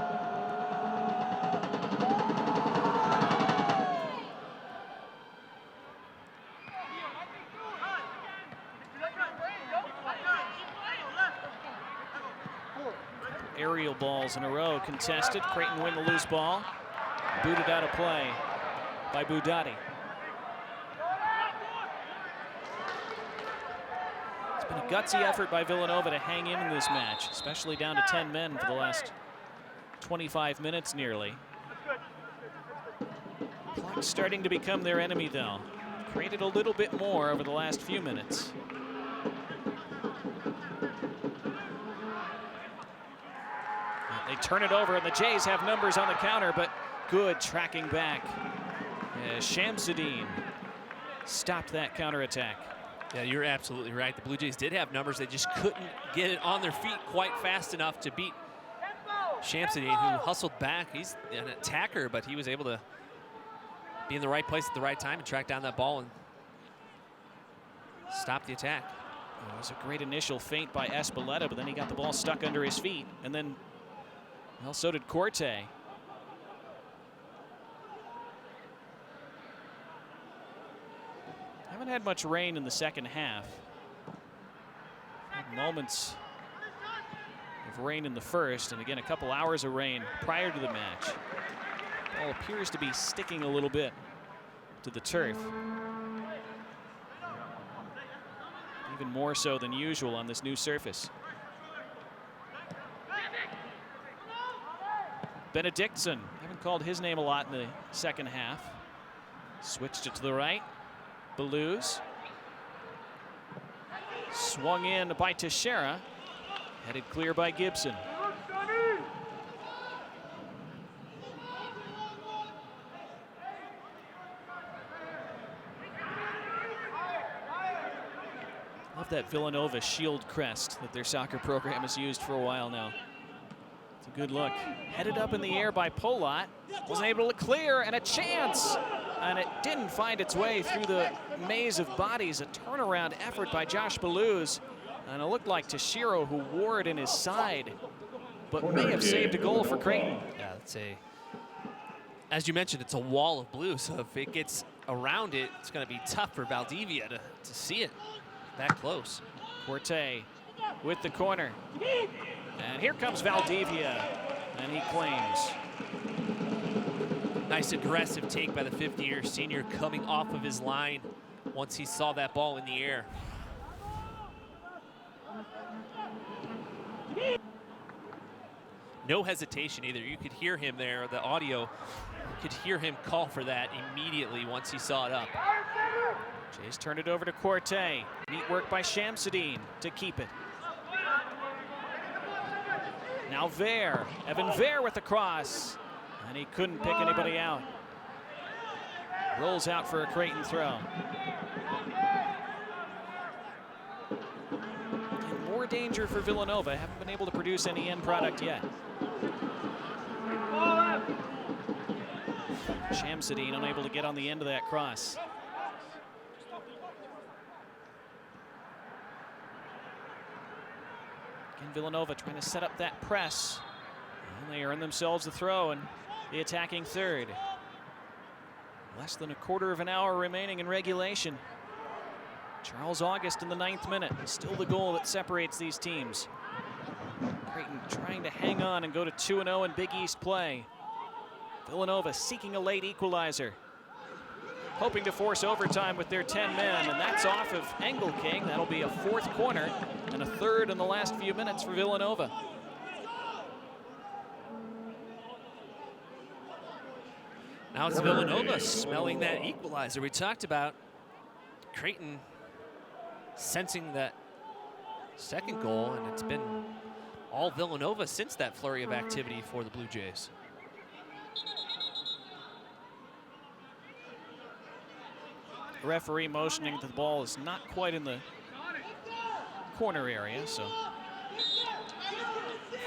Aerial balls in a row contested. Creighton win the loose ball. Booted out of play by Budati. It's been a gutsy effort by Villanova to hang in this match, especially down to 10 men for the last 25 minutes nearly. Clock's starting to become their enemy though. Created a little bit more over the last few minutes. They turn it over, and the Jays have numbers on the counter, but good tracking back. Shamsuddin stopped that counterattack. Yeah, you're absolutely right. The Blue Jays did have numbers. They just couldn't get it on their feet quite fast enough to beat Shamsuddin, who hustled back. He's an attacker, but he was able to be in the right place at the right time and track down that ball and stop the attack. It was a great initial feint by Espeleta, but then he got the ball stuck under his feet, and then, well, so did Corte. Haven't had much rain in the second half. Had moments of rain in the first, and again a couple hours of rain prior to the match. Ball appears to be sticking a little bit to the turf. Even more so than usual on this new surface. Benedictson, haven't called his name a lot in the second half. Switched it to the right. Belouz. Swung in by Teixeira. Headed clear by Gibson. Love that Villanova shield crest that their soccer program has used for a while now. It's a good look. Headed up in the air by Polat. Wasn't able to clear, and a chance. And it didn't find its way through the maze of bodies. A turnaround effort by Josh Belouz. And it looked like Toshiro, who wore it in his side, but may have saved a goal for Creighton. Yeah, as you mentioned, it's a wall of blue, so if it gets around it, it's going to be tough for Valdivia to see it that close. Corte with the corner. And here comes Valdivia, and he claims. Nice aggressive take by the fifth-year senior coming off of his line once he saw that ball in the air. No hesitation either. You could hear him there, the audio, you could hear him call for that immediately once he saw it up. Jays turned it over to Corte. Neat work by Shamsuddin to keep it. Now Ver, Evan Ver with the cross, and he couldn't pick anybody out. Rolls out for a Creighton throw. And more danger for Villanova. Haven't been able to produce any end product yet. Shamsuddin unable to get on the end of that cross. Again, Villanova trying to set up that press. And they earn themselves the throw and the attacking third. Less than a quarter of an hour remaining in regulation. Charles August in the 9th minute. Still the goal that separates these teams. Creighton trying to hang on and go to 2-0 in Big East play. Villanova seeking a late equalizer. Hoping to force overtime with their 10 men, and that's off of Engelking. That'll be a 4th corner and a 3rd in the last few minutes for Villanova. Now it's Villanova smelling that equalizer we talked about. Creighton sensing that second goal, and it's been all Villanova since that flurry of activity for the Blue Jays. The referee motioning that the ball is not quite in the corner area, so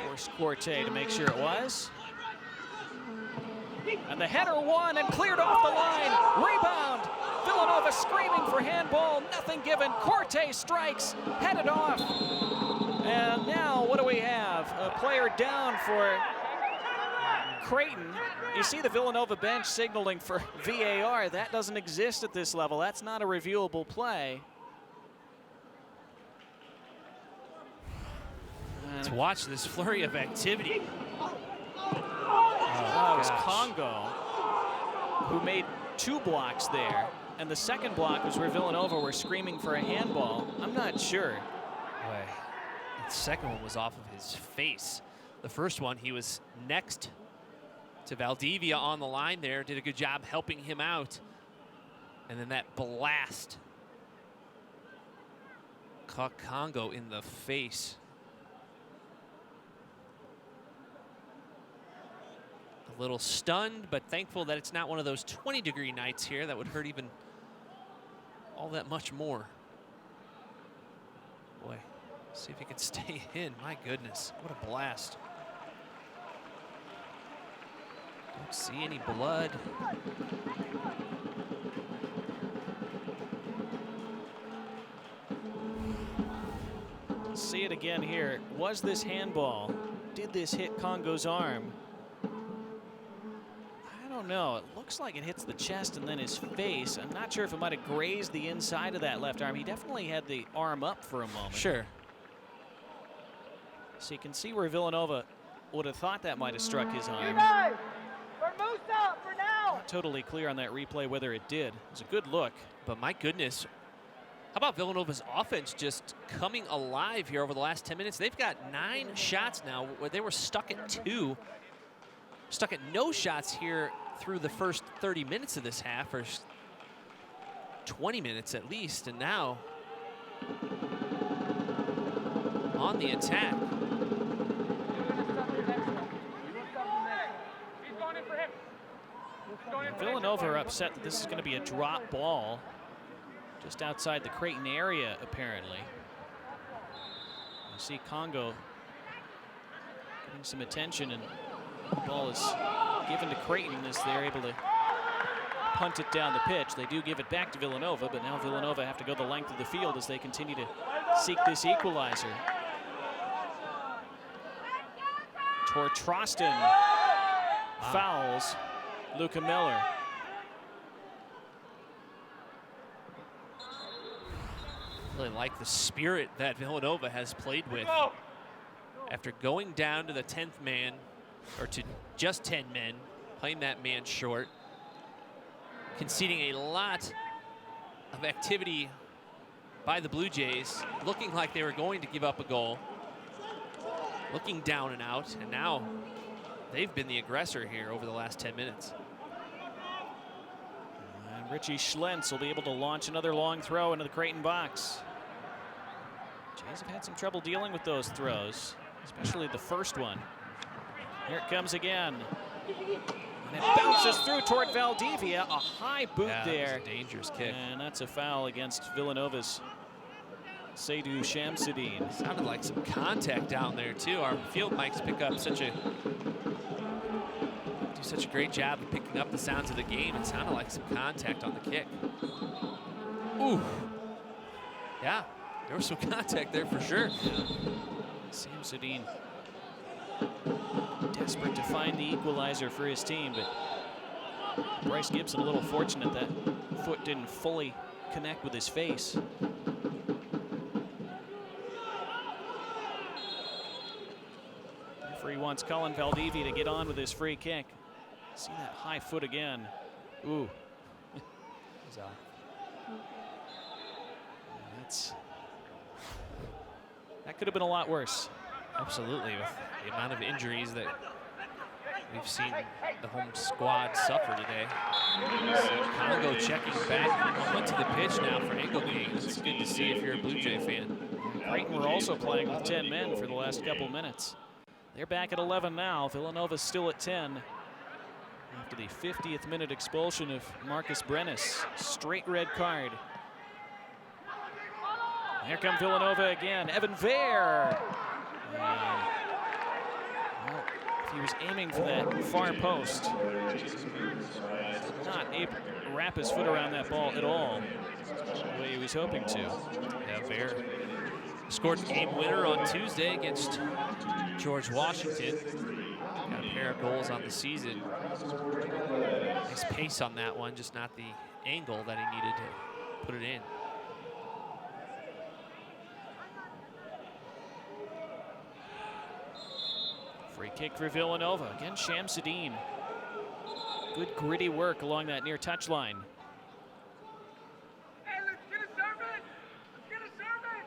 forced Corte to make sure it was. And the header won and cleared off the line. Rebound. Villanova screaming for handball. Nothing given. Corte strikes. Headed off. And now what do we have? A player down for Creighton. You see the Villanova bench signaling for VAR. That doesn't exist at this level. That's not a reviewable play. Let's watch this flurry of activity. That was Congo, who made 2 blocks there. And the second block was where Villanova were screaming for a handball. I'm not sure. Boy, the second one was off of his face. The first one, he was next to Valdivia on the line there, did a good job helping him out. And then that blast caught Congo in the face. A little stunned, but thankful that it's not one of those 20-degree nights here that would hurt even all that much more. Boy, see if he can stay in. My goodness, what a blast. Don't see any blood. See it again here. Was this handball? Did this hit Congo's arm? I don't know. It looks like it hits the chest and then his face. I'm not sure if it might have grazed the inside of that left arm. He definitely had the arm up for a moment. Sure. So you can see where Villanova would have thought that might have struck his arm. We're moose out for now. Not totally clear on that replay whether it did. It was a good look. But my goodness, how about Villanova's offense just coming alive here over the last 10 minutes? They've got 9 shots now where they were stuck at 2. Stuck at no shots here through the first 30 minutes of this half, or 20 minutes at least, and now on the attack. Villanova are upset that this is going to be a drop ball just outside the Creighton area, apparently. You see Congo getting some attention, and the ball is given to Creighton as they're able to punt it down the pitch. They do give it back to Villanova, but now Villanova have to go the length of the field as they continue to seek this equalizer. Tortrostin fouls Luca Miller. Really like the spirit that Villanova has played with. After going down to the 10th man, or to just 10 men, playing that man short, conceding a lot of activity by the Blue Jays, looking like they were going to give up a goal, looking down and out, and now they've been the aggressor here over the last 10 minutes. And Richie Schlentz will be able to launch another long throw into the Creighton box. Jays have had some trouble dealing with those throws, especially the first one. Here it comes again. And it bounces through toward Valdivia. A high boot there. That was a dangerous kick. And that's a foul against Villanova's Seydou Shamsuddin. Sounded like some contact down there too. Our field mics pick up do such a great job of picking up the sounds of the game. It sounded like some contact on the kick. Ooh. Yeah, there was some contact there for sure. Shamsuddin desperate to find the equalizer for his team, but Bryce Gibson a little fortunate that foot didn't fully connect with his face. Referee wants Colin Valdivia to get on with his free kick. See that high foot again. Ooh. That could have been a lot worse. Absolutely, with the amount of injuries that we've seen the home squad suffer today. Congo checking back onto the pitch now for Engelking. It's good to see if you're a Blue Jay fan. Creighton were also playing with 10 men for the last couple minutes. They're back at 11 now. Villanova's still at 10. After the 50th minute expulsion of Marcus Brennis. Straight red card. Here come Villanova again. Evan Vare. Well, if he was aiming for that far post, did not able to wrap his foot around that ball at all, the way he was hoping to. Yeah, Vare scored the game winner on Tuesday against George Washington. Got a pair of goals on the season. Nice pace on that one, just not the angle that he needed to put it in. Free kick for Villanova. Again, Shamsuddin. Good gritty work along that near touchline. Hey, let's get a service! Let's get a service!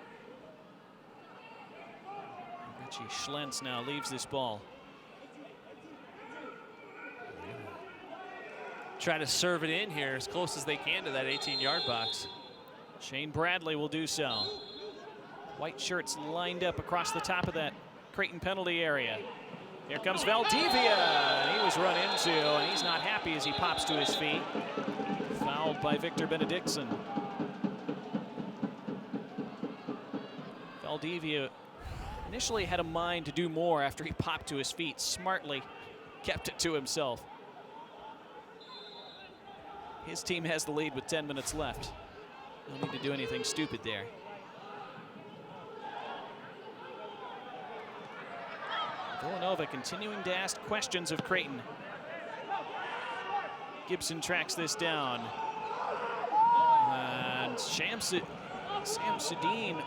Richie Schlentz now leaves this ball. Try to serve it in here as close as they can to that 18-yard box. Shane Bradley will do so. White shirts lined up across the top of that Creighton penalty area. Here comes Valdivia. He was run into, and he's not happy as he pops to his feet. Fouled by Victor Benedictson. Valdivia initially had a mind to do more after he popped to his feet. Smartly kept it to himself. His team has the lead with 10 minutes left. No need to do anything stupid there. Villanova continuing to ask questions of Creighton. Gibson tracks this down. And Shamsuddin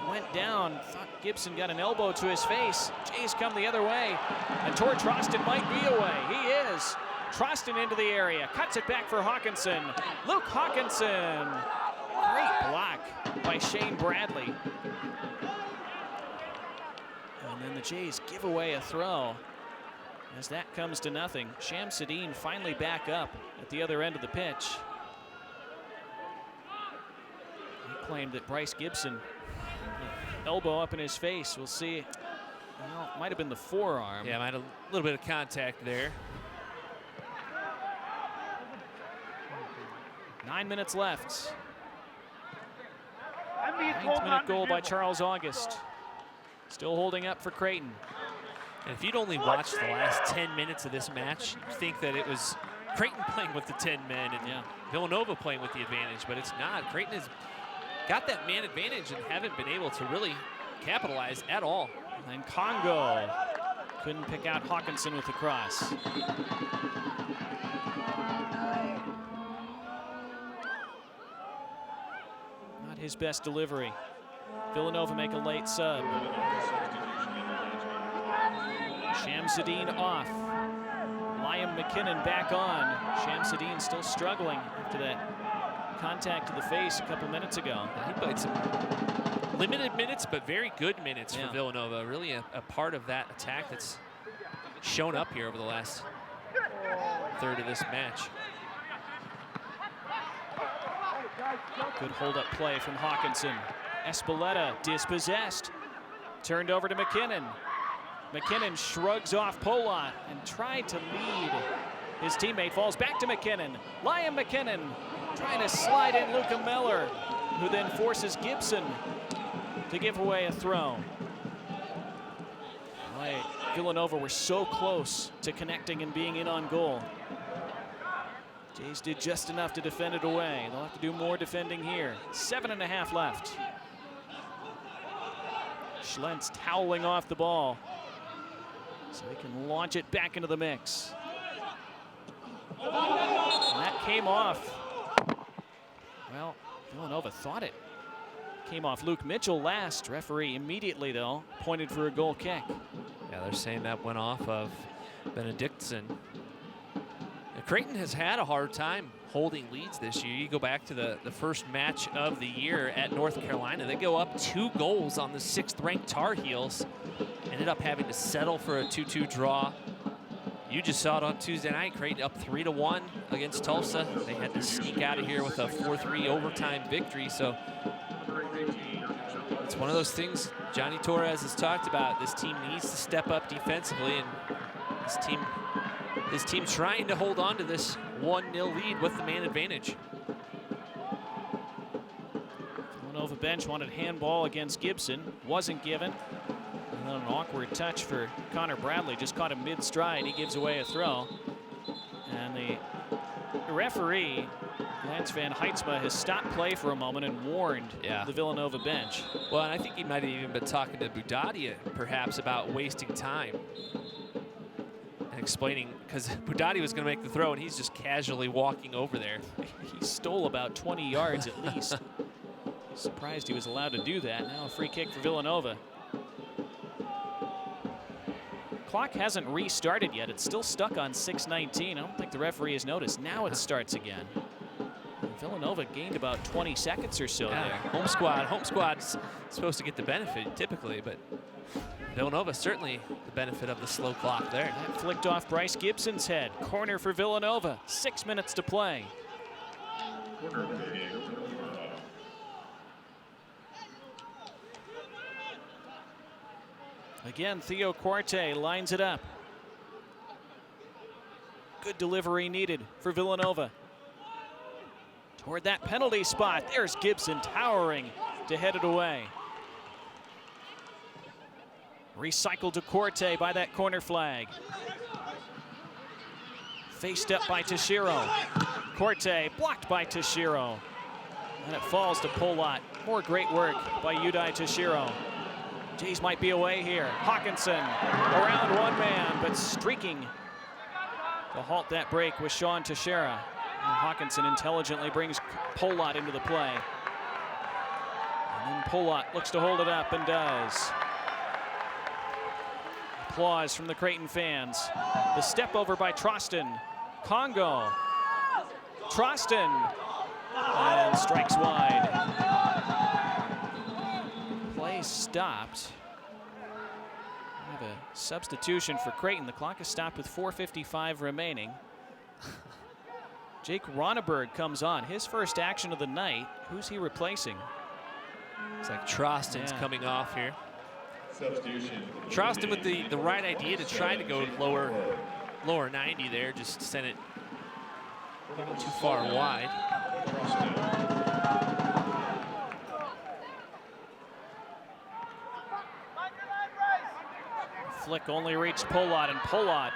went down. Thought Gibson got an elbow to his face. Jays come the other way. And Tor Trostin might be away. He is. Trostin into the area. Cuts it back for Hawkinson. Luke Hawkinson. Great block by Shane Bradley. And then the Jays give away a throw as that comes to nothing. Shamsuddin finally back up at the other end of the pitch. He claimed that Bryce Gibson, elbow up in his face. We'll see. Well, it might have been the forearm. Yeah, might have a little bit of contact there. 9 minutes left. I'm being told 9th-minute goal by Charles August. Still holding up for Creighton. And if you'd only watched the last 10 minutes of this match, you'd think that it was Creighton playing with the 10 men and Villanova playing with the advantage, but it's not. Creighton has got that man advantage and haven't been able to really capitalize at all. And Congo couldn't pick out Hawkinson with the cross. Not his best delivery. Villanova make a late sub. Shamsuddin off. Liam McKinnon back on. Shamsuddin still struggling after that contact to the face a couple minutes ago. He played some limited minutes, but very good minutes for Villanova. Really a part of that attack that's shown up here over the last third of this match. Good hold-up play from Hawkinson. Espeleta dispossessed. Turned over to McKinnon. McKinnon shrugs off Polot and tried to lead His teammate falls back to McKinnon. Liam McKinnon trying to slide in Luca Miller, who then forces Gibson to give away a throw. Villanova were so close to connecting and being in on goal. Jays did just enough to defend it away. They'll have to do more defending here. 7.5 left. Schlentz toweling off the ball so he can launch it back into the mix. And that came off. Well, Villanova thought it came off Luke Mitchell last. Referee immediately, though, pointed for a goal kick. Yeah, they're saying that went off of Benedictson. And Creighton has had a hard time holding leads this year. You go back to the first match of the year at North Carolina. They go up 2 goals on the 6th-ranked Tar Heels. Ended up having to settle for a 2-2 draw. You just saw it on Tuesday night. Creighton up 3-1 against Tulsa. They had to sneak out of here with a 4-3 overtime victory. So it's one of those things Johnny Torres has talked about. This team needs to step up defensively, and this team trying to hold on to this 1-0 lead with the man advantage. Villanova bench wanted handball against Gibson. Wasn't given. And then an awkward touch for Connor Bradley. Just caught him mid-stride. He gives away a throw. And the referee, Lance Van Heidsma, has stopped play for a moment and warned the Villanova bench. Well, and I think he might have even been talking to Budadia perhaps about wasting time and explaining, because Budadia was going to make the throw and he's just casually walking over there. He stole about 20 yards at least. Surprised he was allowed to do that. Now a free kick for Villanova. Clock hasn't restarted yet. It's still stuck on 6:19. I don't think the referee has noticed. Now it starts again. Villanova gained about 20 seconds or so there. Home squad's supposed to get the benefit typically, but Villanova certainly the benefit of the slow clock there. That flicked off Bryce Gibson's head. Corner for Villanova. 6 minutes to play. Again, Theo Corte lines it up. Good delivery needed for Villanova. Toward that penalty spot. There's Gibson towering to head it away. Recycled to Corte by that corner flag. Faced up by Tashiro. Corte blocked by Tashiro. And it falls to Polot. More great work by Udai Tashiro. Jays might be away here. Hawkinson around one man, but streaking to halt that break was Sean Teixeira. And Hawkinson intelligently brings Polot into the play. And then Polot looks to hold it up and does. Applause from the Creighton fans. The step over by Troston. Congo. Troston. And strikes wide. Play stopped. We have a substitution for Creighton. The clock is stopped with 4:55 remaining. Jake Ronneberg comes on. His first action of the night. Who's he replacing? It's like Troston's coming off here. Substitution. Troston with the right idea to try to go lower 90 there, just sent it too far wide. Flick only reached Polot, and Polot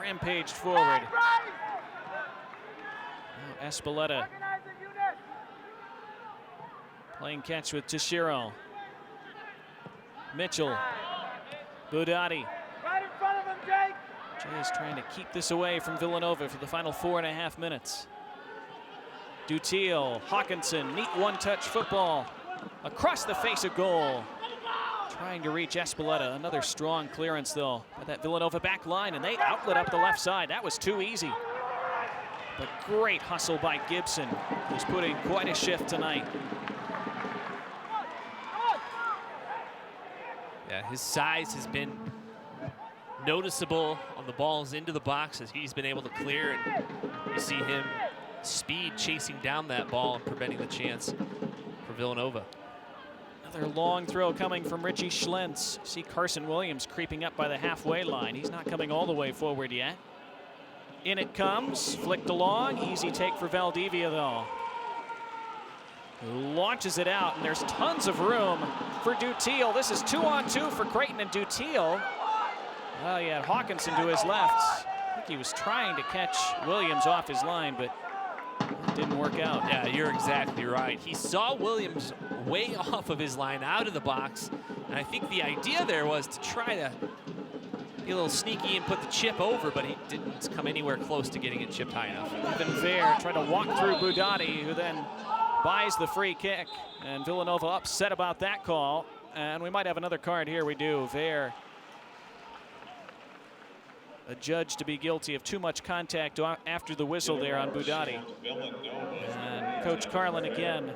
rampaged forward. Now Espeleta playing catch with Tashiro. Mitchell. Budati. Right in front of him, Jake. Jays trying to keep this away from Villanova for the final 4.5 minutes. Dutiel, Hawkinson, neat one-touch football across the face of goal. Trying to reach Espeleta. Another strong clearance, though, by that Villanova back line, and they outlet up the left side. That was too easy. But great hustle by Gibson, who's put in quite a shift tonight. Yeah, his size has been noticeable on the balls into the box as he's been able to clear, and you see him speed chasing down that ball and preventing the chance for Villanova. Another long throw coming from Richie Schlentz. See Carson Williams creeping up by the halfway line. He's not coming all the way forward yet. In it comes, flicked along, easy take for Valdivia though. Launches it out, and there's tons of room for Dutiel. This is 2-on-2 for Creighton, and Dutiel, well, he had Hawkinson to his left. I think he was trying to catch Williams off his line, but it didn't work out. Yeah, you're exactly right. He saw Williams way off of his line out of the box, and I think the idea there was to try to be a little sneaky and put the chip over, but he didn't come anywhere close to getting it chipped high enough. Even Ver tried to walk through Budati, who then buys the free kick, and Villanova upset about that call. And we might have another card here. We do. Ver adjudged to be guilty of too much contact after the whistle there on Budati. And Coach Carlin again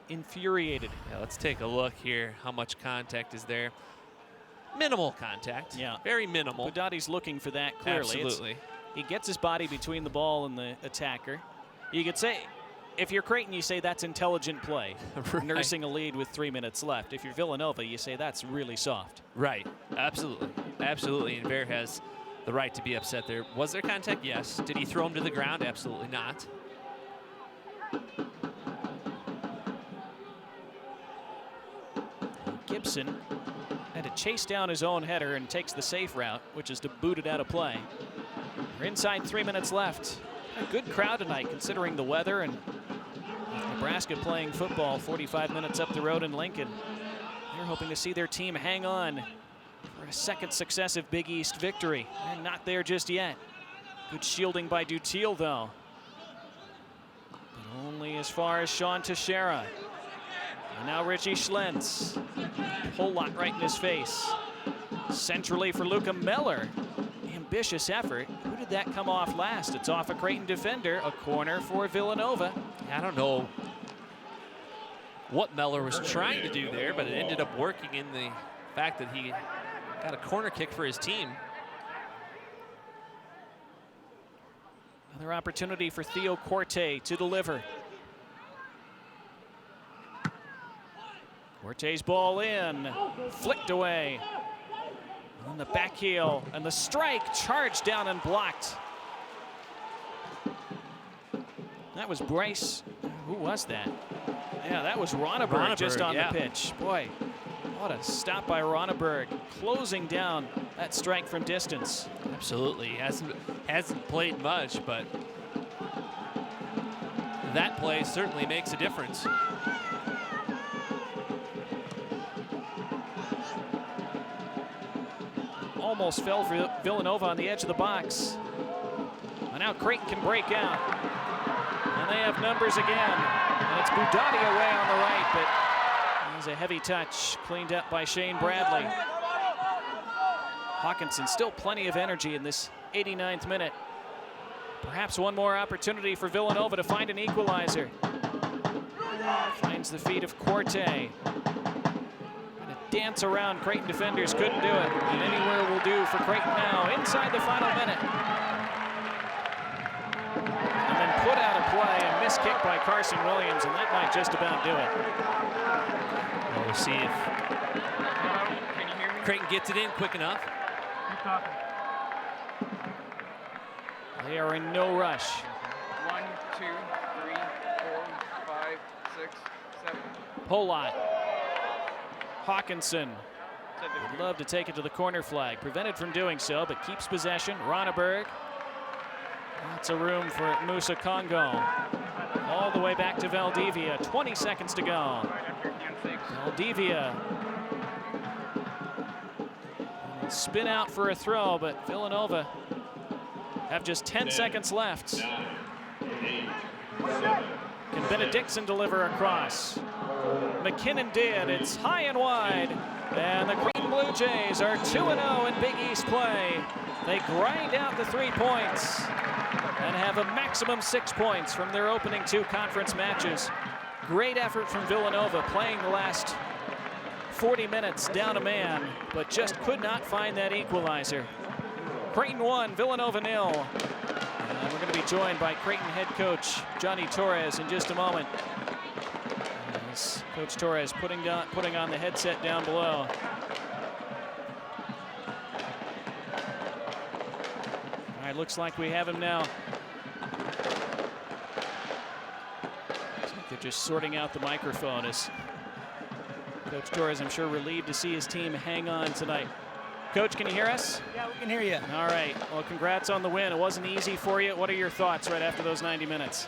infuriated. Yeah, let's take a look here. How much contact is there? Minimal contact. Yeah. Very minimal. Budati's looking for that clearly. Absolutely. He gets his body between the ball and the attacker. You could say, if you're Creighton, you say that's intelligent play, Right. nursing a lead with 3 minutes left. If you're Villanova, you say that's really soft. Right. Absolutely. Absolutely. And Ver has the right to be upset there. Was there contact? Yes. Did he throw him to the ground? Absolutely not. Gibson had to chase down his own header and takes the safe route, which is to boot it out of play. We're inside 3 minutes left. A good crowd tonight, considering the weather, and Nebraska playing football 45 minutes up the road in Lincoln. They're hoping to see their team hang on for a second successive Big East victory. They're not there just yet. Good shielding by Dutiel, though. But only as far as Sean Teixeira. And now Richie Schlentz. Whole lot right in his face. Centrally for Luca Meller. Ambitious effort. Who did that come off last? It's off a Creighton defender. A corner for Villanova. I don't know what Meller was trying to do there, but it ended up working in the fact that he got a corner kick for his team. Another opportunity for Theo Corte to deliver. Corte's ball in, flicked away. On the back heel, and the strike charged down and blocked. That was Bryce. Who was that? Yeah, that was Ronneberg just on the pitch. Boy, what a stop by Ronneberg, closing down that strike from distance. Absolutely. Hasn't played much, but that play certainly makes a difference. Almost fell for Villanova on the edge of the box. And now Creighton can break out. And they have numbers again. And it's Budati away on the right, but there's a heavy touch cleaned up by Shane Bradley. Hawkinson still plenty of energy in this 89th minute. Perhaps one more opportunity for Villanova to find an equalizer. Finds the feet of Corte. Dance around Creighton defenders, couldn't do it. And anywhere will do for Creighton now, inside the final minute. And then put out of play, a missed kick by Carson Williams, and that might just about do it. Well, we'll see if Creighton gets it in quick enough. They are in no rush. 1, 2, 3, 4, 5, 6, 7. Whole lot. Hawkinson would love to take it to the corner flag. Prevented from doing so, but keeps possession. Ronneberg. Lots of room for Musa Congo. All the way back to Valdivia. 20 seconds to go. Valdivia. Spin out for a throw, but Villanova have just 10 seconds left. 9, 8, 7. Can Benedictson deliver across? McKinnon did. It's high and wide. And the Creighton Blue Jays are 2-0 in Big East play. They grind out the 3 points and have a maximum 6 points from their opening 2 conference matches. Great effort from Villanova, playing the last 40 minutes down a man, but just could not find that equalizer. Creighton 1, Villanova 0. And we're going to be joined by Creighton head coach Johnny Torres in just a moment. As Coach Torres putting on the headset down below. All right, right, looks like we have him now. They're just sorting out the microphone as Coach Torres, I'm sure, relieved to see his team hang on tonight. Coach, can you hear us? Yeah, we can hear you. All right. Well, congrats on the win. It wasn't easy for you. What are your thoughts right after those 90 minutes?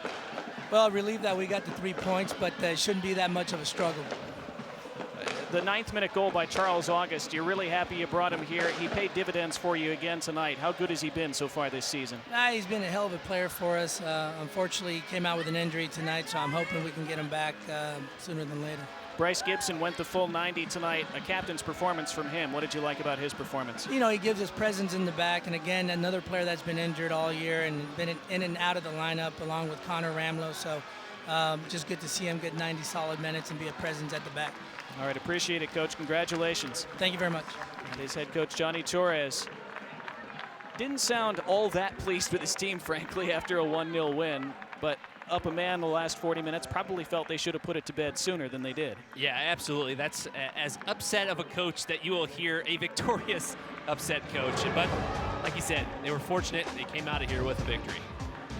Well, relieved that we got the 3 points, but it shouldn't be that much of a struggle. The 9th-minute goal by Charles August, you're really happy you brought him here. He paid dividends for you again tonight. How good has he been so far this season? He's been a hell of a player for us. Unfortunately, he came out with an injury tonight, so I'm hoping we can get him back sooner than later. Bryce Gibson went the full 90 tonight. A captain's performance from him. What did you like about his performance? You know, he gives us presence in the back, and again, another player that's been injured all year and been in and out of the lineup along with Connor Ramlow. So just good to see him get 90 solid minutes and be a presence at the back. All right, appreciate it, Coach. Congratulations. Thank you very much. And his head coach, Johnny Torres, didn't sound all that pleased with his team, frankly, after a 1-0 win, but up a man the last 40 minutes, probably felt they should have put it to bed sooner than they did. Yeah, absolutely. That's as upset of a coach that you will hear a victorious upset coach. But like you said, they were fortunate. They came out of here with a victory.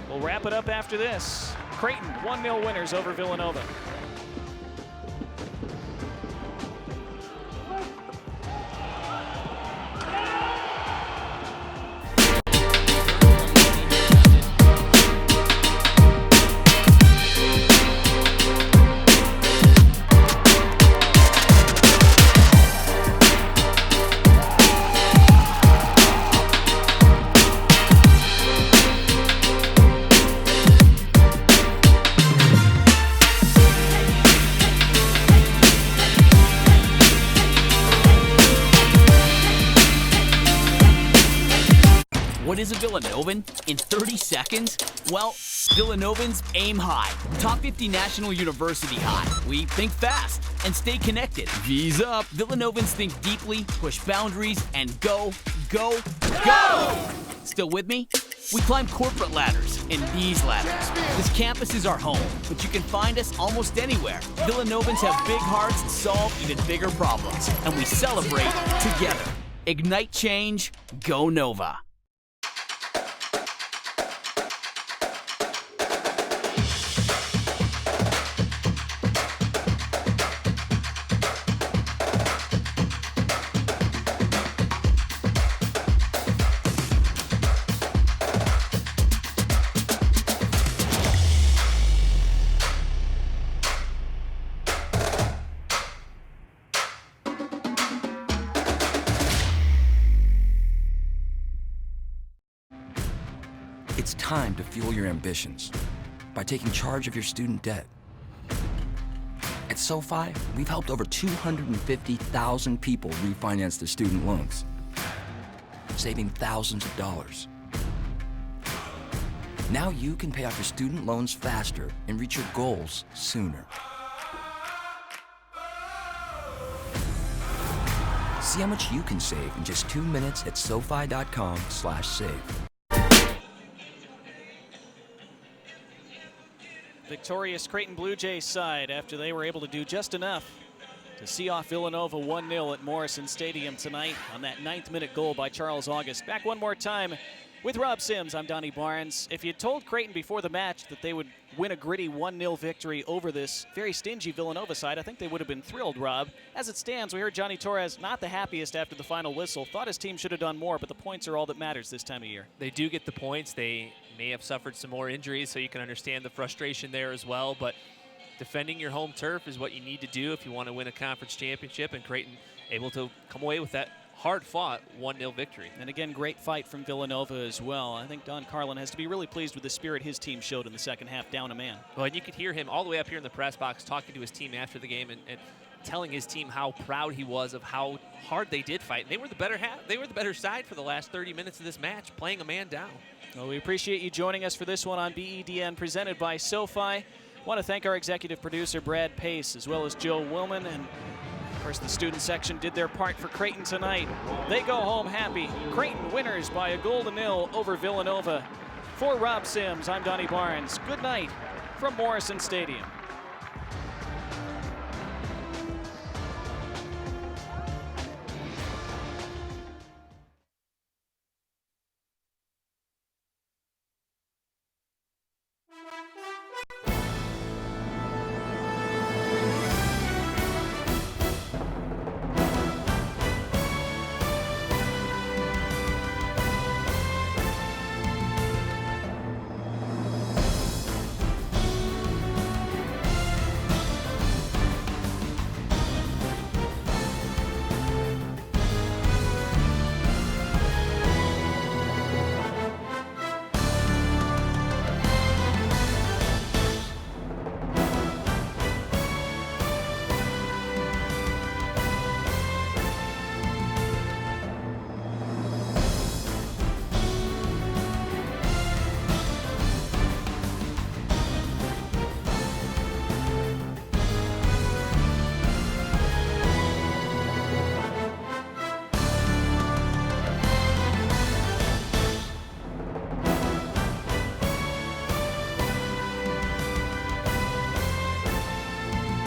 We'll wrap it up after this. Creighton 1-0 winners over Villanova. What is a Villanovan in 30 seconds? Well, Villanovans aim high. Top 50 National University high. We think fast and stay connected. V's up. Villanovans think deeply, push boundaries, and go, go, go! Still with me? We climb corporate ladders and these ladders. This campus is our home, but you can find us almost anywhere. Villanovans have big hearts and solve even bigger problems, and we celebrate together. Ignite change, go Nova. It's time to fuel your ambitions by taking charge of your student debt. At SoFi, we've helped over 250,000 people refinance their student loans, saving thousands of dollars. Now you can pay off your student loans faster and reach your goals sooner. See how much you can save in just 2 minutes at SoFi.com/save. Victorious Creighton Blue Jays side after they were able to do just enough to see off Villanova 1-0 at Morrison Stadium tonight on that 9th-minute goal by Charles August. Back one more time with Rob Sims. I'm Donnie Barnes. If you told Creighton before the match that they would win a gritty 1-0 victory over this very stingy Villanova side, I think they would have been thrilled, Rob. As it stands, we heard Johnny Torres not the happiest after the final whistle. Thought his team should have done more, but the points are all that matters this time of year. They do get the points. They may have suffered some more injuries, so you can understand the frustration there as well. But defending your home turf is what you need to do if you want to win a conference championship, and Creighton able to come away with that hard-fought 1-0 victory. And again, great fight from Villanova as well. I think Don Carlin has to be really pleased with the spirit his team showed in the second half, down a man. Well, and you could hear him all the way up here in the press box talking to his team after the game and telling his team how proud he was of how hard they did fight. And they were the better half. They were the better side for the last 30 minutes of this match, playing a man down. Well, we appreciate you joining us for this one on BEDN, presented by SoFi. I want to thank our executive producer, Brad Pace, as well as Joe Willman. And, of course, the student section did their part for Creighton tonight. They go home happy. Creighton winners by a 0 over Villanova. For Rob Sims, I'm Donnie Barnes. Good night from Morrison Stadium.